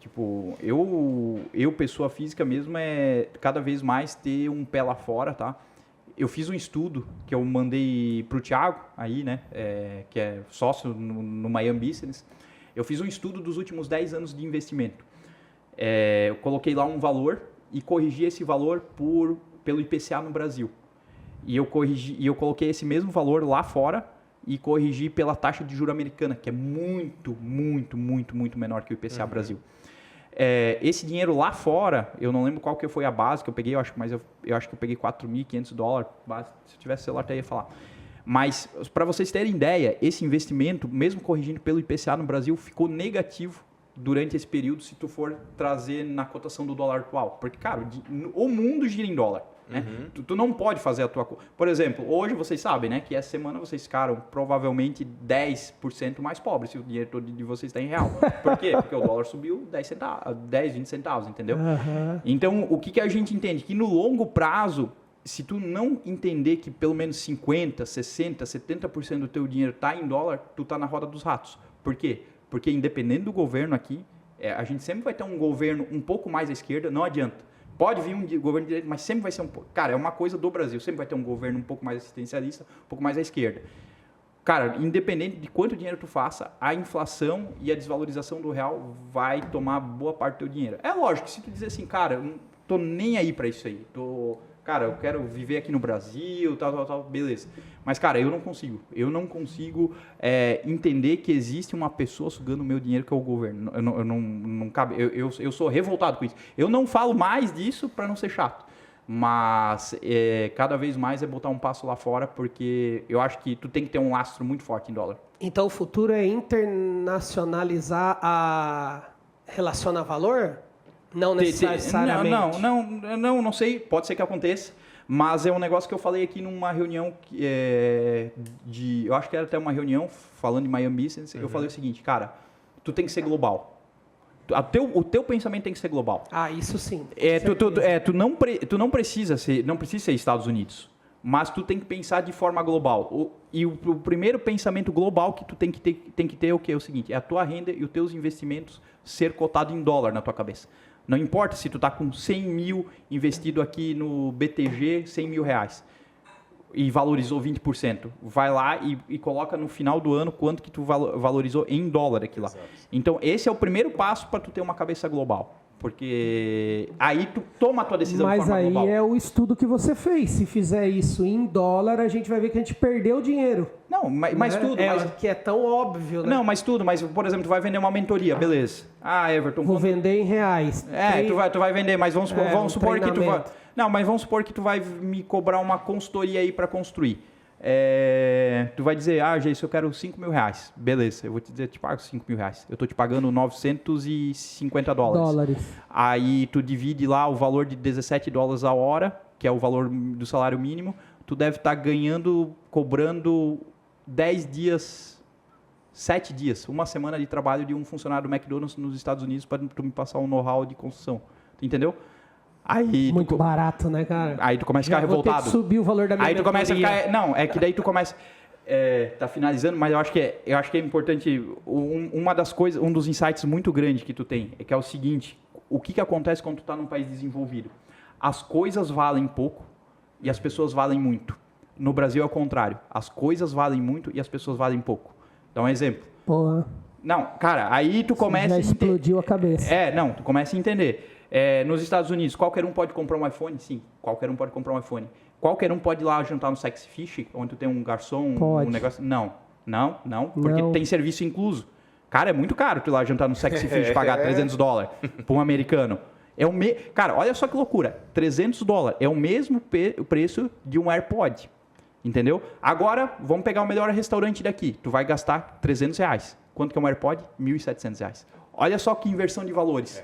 Tipo, eu, pessoa física mesmo, cada vez mais ter um pé lá fora, tá? Eu fiz um estudo que eu mandei para o Thiago, aí, né? Que é sócio no Miami Business. Eu fiz um estudo dos últimos 10 anos de investimento. Eu coloquei lá um valor e corrigi esse valor pelo IPCA no Brasil. E eu coloquei esse mesmo valor lá fora e corrigi pela taxa de juros americana, que é muito, muito, muito, muito menor que o IPCA Brasil. Esse dinheiro lá fora, eu não lembro qual que foi a base que eu peguei, eu acho que eu peguei $4.500. Se eu tivesse celular, até ia falar. Mas, para vocês terem ideia, esse investimento, mesmo corrigindo pelo IPCA no Brasil, ficou negativo durante esse período se tu for trazer na cotação do dólar atual. Porque, cara, o mundo gira em dólar. Né? Tu não pode fazer a tua... Por exemplo, hoje vocês sabem, né, que essa semana vocês ficaram provavelmente 10% mais pobres se o dinheiro todo de vocês está em real. Por quê? Porque o dólar subiu 10, 20 centavos, entendeu? Então, o que a gente entende? Que no longo prazo, se tu não entender que pelo menos 50%, 60%, 70% do teu dinheiro está em dólar, tu está na roda dos ratos. Por quê? Porque independente do governo aqui, a gente sempre vai ter um governo um pouco mais à esquerda, não adianta. Pode vir um governo de direita, mas sempre vai ser um pouco... Cara, é uma coisa do Brasil, sempre vai ter um governo um pouco mais assistencialista, um pouco mais à esquerda. Cara, independente de quanto dinheiro tu faça, a inflação e a desvalorização do real vai tomar boa parte do teu dinheiro. É lógico, se tu dizer assim, cara, eu não tô nem aí para isso aí, cara, eu quero viver aqui no Brasil, tal, beleza. Mas, cara, eu não consigo entender que existe uma pessoa sugando o meu dinheiro que é o governo. Não cabe. Eu sou revoltado com isso. Eu não falo mais disso para não ser chato. Mas cada vez mais é botar um passo lá fora, porque eu acho que tu tem que ter um lastro muito forte em dólar. Então o futuro é internacionalizar a relação a valor? Não necessariamente. Não sei. Pode ser que aconteça. Mas é um negócio que eu falei aqui numa reunião eu acho que era até uma reunião falando de Miami Business. Eu falei o seguinte, cara, tu tem que ser global. O teu pensamento tem que ser global. Ah, isso sim. Tu não precisa ser Estados Unidos, mas tu tem que pensar de forma global. O primeiro pensamento global que tu tem que ter é o quê? É o seguinte, é a tua renda e os teus investimentos ser cotado em dólar na tua cabeça. Não importa se tu está com 100 mil investido aqui no BTG, 100 mil reais, e valorizou 20%. Vai lá e coloca no final do ano quanto que tu valorizou em dólar aqui lá. Exato. Então, esse é o primeiro passo para tu ter uma cabeça global. Porque aí tu toma a tua decisão de forma global. Mas aí é o estudo que você fez. Se fizer isso em dólar, a gente vai ver que a gente perdeu dinheiro. Não, mas tudo... que é tão óbvio, né? Não, mas tudo. Mas, por exemplo, tu vai vender uma mentoria, beleza. Ah, Everton... Vou vender em reais. Tu vai vender, mas vamos supor que tu vai... Não, mas vamos supor que tu vai me cobrar uma consultoria aí para construir. Tu vai dizer, Geis, eu quero 5 mil reais. Beleza, eu vou te dizer, te pago 5 mil reais. Eu estou te pagando 950 dólares. Aí tu divide lá o valor de 17 dólares a hora, que é o valor do salário mínimo. Tu deve estar cobrando 10 dias, 7 dias, uma semana de trabalho de um funcionário do McDonald's nos Estados Unidos para tu me passar um know-how de construção. Tu entendeu? Aí muito barato, né, cara? Aí tu começa a ficar revoltado. Vou ter que subir o valor da minha mentoria. Aí tu começa a ficar... Não, é que daí tu começa... Tá finalizando, mas eu acho que é importante... Um dos insights muito grandes que tu tem é que é o seguinte: o que acontece quando tu tá num país desenvolvido? As coisas valem pouco e as pessoas valem muito. No Brasil é o contrário. As coisas valem muito e as pessoas valem pouco. Dá um exemplo. Porra. Não, cara, aí tu começa... Já explodiu a cabeça. Tu começa a entender... nos Estados Unidos, qualquer um pode comprar um iPhone? Sim, qualquer um pode comprar um iPhone. Qualquer um pode ir lá jantar no Sexy Fish, onde tu tem um garçom, um negócio... Não, porque tem serviço incluso. Cara, é muito caro tu ir lá jantar no Sexy Fish, pagar 300 dólares para um americano. Cara, olha só que loucura, 300 dólares é o mesmo preço de um AirPod, entendeu? Agora, vamos pegar o melhor restaurante daqui, tu vai gastar 300 reais. Quanto que é um AirPod? 1.700 reais. Olha só que inversão de valores.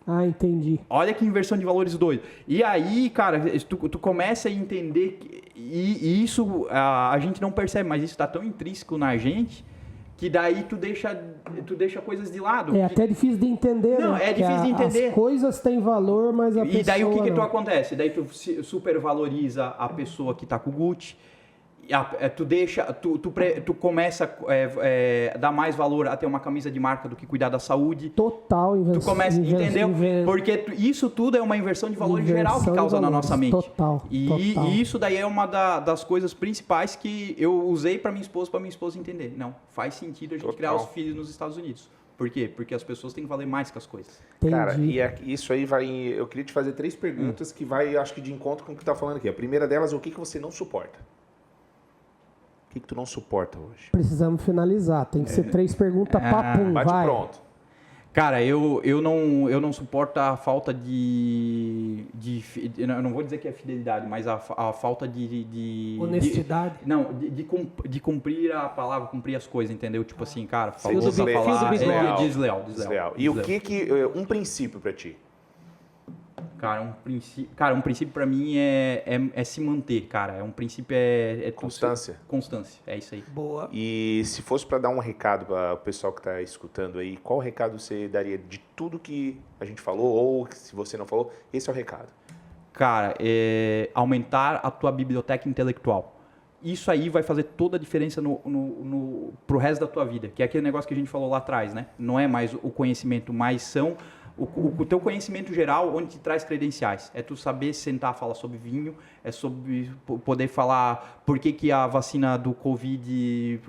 Ah, entendi. Olha que inversão de valores doido. E aí, cara, tu começa a entender e isso a gente não percebe, mas isso está tão intrínseco na gente que daí tu deixa coisas de lado. É até difícil de entender, não, né? É difícil de entender. As coisas têm valor, mas a pessoa... E daí o que tu acontece? Daí tu supervaloriza a pessoa que tá com o Gucci. Tu começa a dar mais valor a ter uma camisa de marca do que cuidar da saúde. Total inversão. Tu começa, entendeu? Porque isso tudo é uma inversão de valor geral que causa na nossa mente. Total. E isso daí é uma das coisas principais que eu usei para minha esposa entender. Não, faz sentido a gente criar os filhos nos Estados Unidos. Por quê? Porque as pessoas têm que valer mais que as coisas. Entendi. Cara, isso aí vai... Eu queria te fazer 3 perguntas que vai, acho que de encontro com o que tu tá falando aqui. A primeira delas é o que você não suporta. O que tu não suporta hoje? Precisamos finalizar. Tem que ser 3 perguntas papum, bate vai. Pronto. Cara, eu não suporto a falta eu não vou dizer que é fidelidade, mas a falta de honestidade. De cumprir a palavra, cumprir as coisas, entendeu? Tipo assim, cara, faltou falar desleal. E o que um princípio pra ti? Cara, um princípio pra mim é se manter, cara. Um princípio Constância. Constância, é isso aí. Boa. E se fosse para dar um recado para o pessoal que está escutando aí, qual recado você daria de tudo que a gente falou, ou se você não falou, esse é o recado? Cara, aumentar a tua biblioteca intelectual. Isso aí vai fazer toda a diferença pro resto da tua vida, que é aquele negócio que a gente falou lá atrás, né? Não é mais o conhecimento, mas são o teu conhecimento geral, onde te traz credenciais. É tu saber sentar, falar sobre vinho, é sobre poder falar por que a vacina do Covid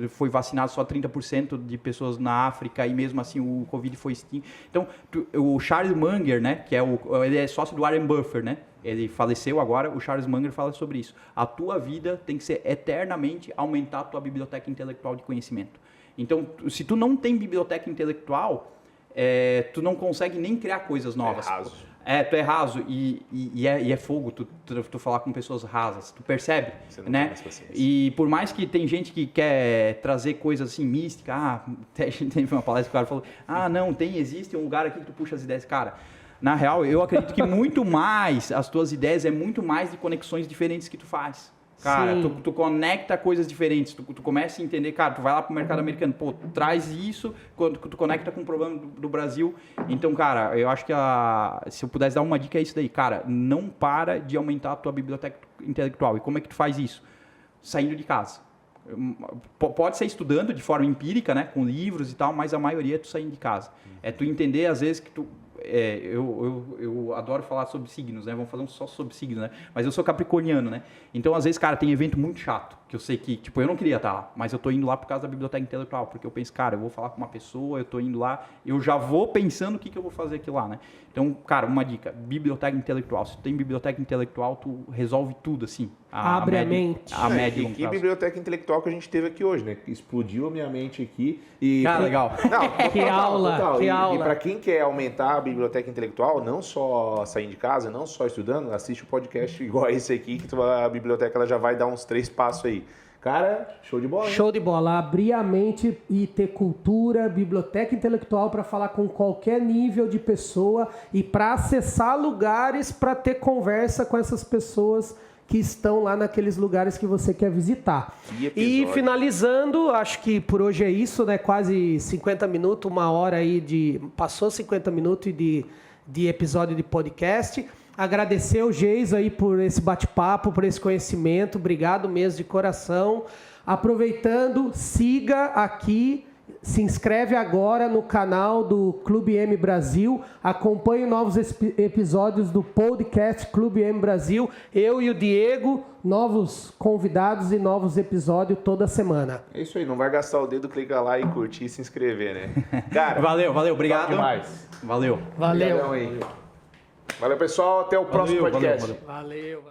foi vacinado só 30% de pessoas na África e mesmo assim o Covid foi extinto. Então, o Charles Munger, né, que ele é sócio do Warren Buffett, né? Ele faleceu agora, o Charles Munger fala sobre isso. A tua vida tem que ser eternamente aumentar a tua biblioteca intelectual de conhecimento. Então, se tu não tem biblioteca intelectual, tu não consegue nem criar coisas novas. É raso. Tu é raso e é fogo tu falar com pessoas rasas. Tu percebe? Você não né? tem mais paciência. E por mais que tem gente que quer trazer coisas assim místicas, teve uma palestra que o cara falou, não, existe um lugar aqui que tu puxa as ideias. Cara, na real, eu acredito que muito mais, as tuas ideias é muito mais de conexões diferentes que tu faz. Cara, tu conecta coisas diferentes, tu começa a entender, cara, tu vai lá pro mercado americano, pô, traz isso, quando tu conecta com o problema do Brasil. Então, cara, eu acho que se eu pudesse dar uma dica é isso daí, cara, não para de aumentar a tua biblioteca intelectual. E como é que tu faz isso? Saindo de casa. Pode ser estudando de forma empírica, né, com livros e tal, mas a maioria é tu saindo de casa. É tu entender, às vezes, que tu... eu adoro falar sobre signos, né? Vamos falar só sobre signos, né? Mas eu sou capricorniano, né? Então, às vezes, cara, tem evento muito chato, que eu sei que, tipo, eu não queria estar lá, mas eu tô indo lá por causa da biblioteca intelectual, porque eu penso, cara, eu vou falar com uma pessoa, eu tô indo lá, eu já vou pensando o que eu vou fazer aqui lá, né? Então, cara, uma dica, biblioteca intelectual. Se tu tem biblioteca intelectual, tu resolve tudo, assim. Abre a mente. A média e longo que prazo. biblioteca intelectual que a gente teve aqui hoje, né? Explodiu a minha mente aqui. E legal. Não, Que aula, que aula. E para quem quer aumentar a biblioteca intelectual, não só sair de casa, não só estudando, assiste o podcast igual esse aqui, que a biblioteca ela já vai dar uns 3 passos aí. Cara, show de bola, hein? Show de bola. Abrir a mente e ter cultura, biblioteca intelectual para falar com qualquer nível de pessoa e para acessar lugares para ter conversa com essas pessoas que estão lá naqueles lugares que você quer visitar. E finalizando, acho que por hoje é isso, né? Quase 50 minutos, 1 hora aí passou 50 minutos de episódio de podcast. Agradecer o Geiso aí por esse bate-papo, por esse conhecimento. Obrigado mesmo de coração. Aproveitando, siga aqui, se inscreve agora no canal do Clube M Brasil. Acompanhe novos episódios do podcast Clube M Brasil. Eu e o Diego, novos convidados e novos episódios toda semana. É isso aí, não vai gastar o dedo, clica lá e curtir e se inscrever, né? Cara, valeu, obrigado. Demais. Valeu. Valeu, pessoal. Até o próximo podcast. Valeu.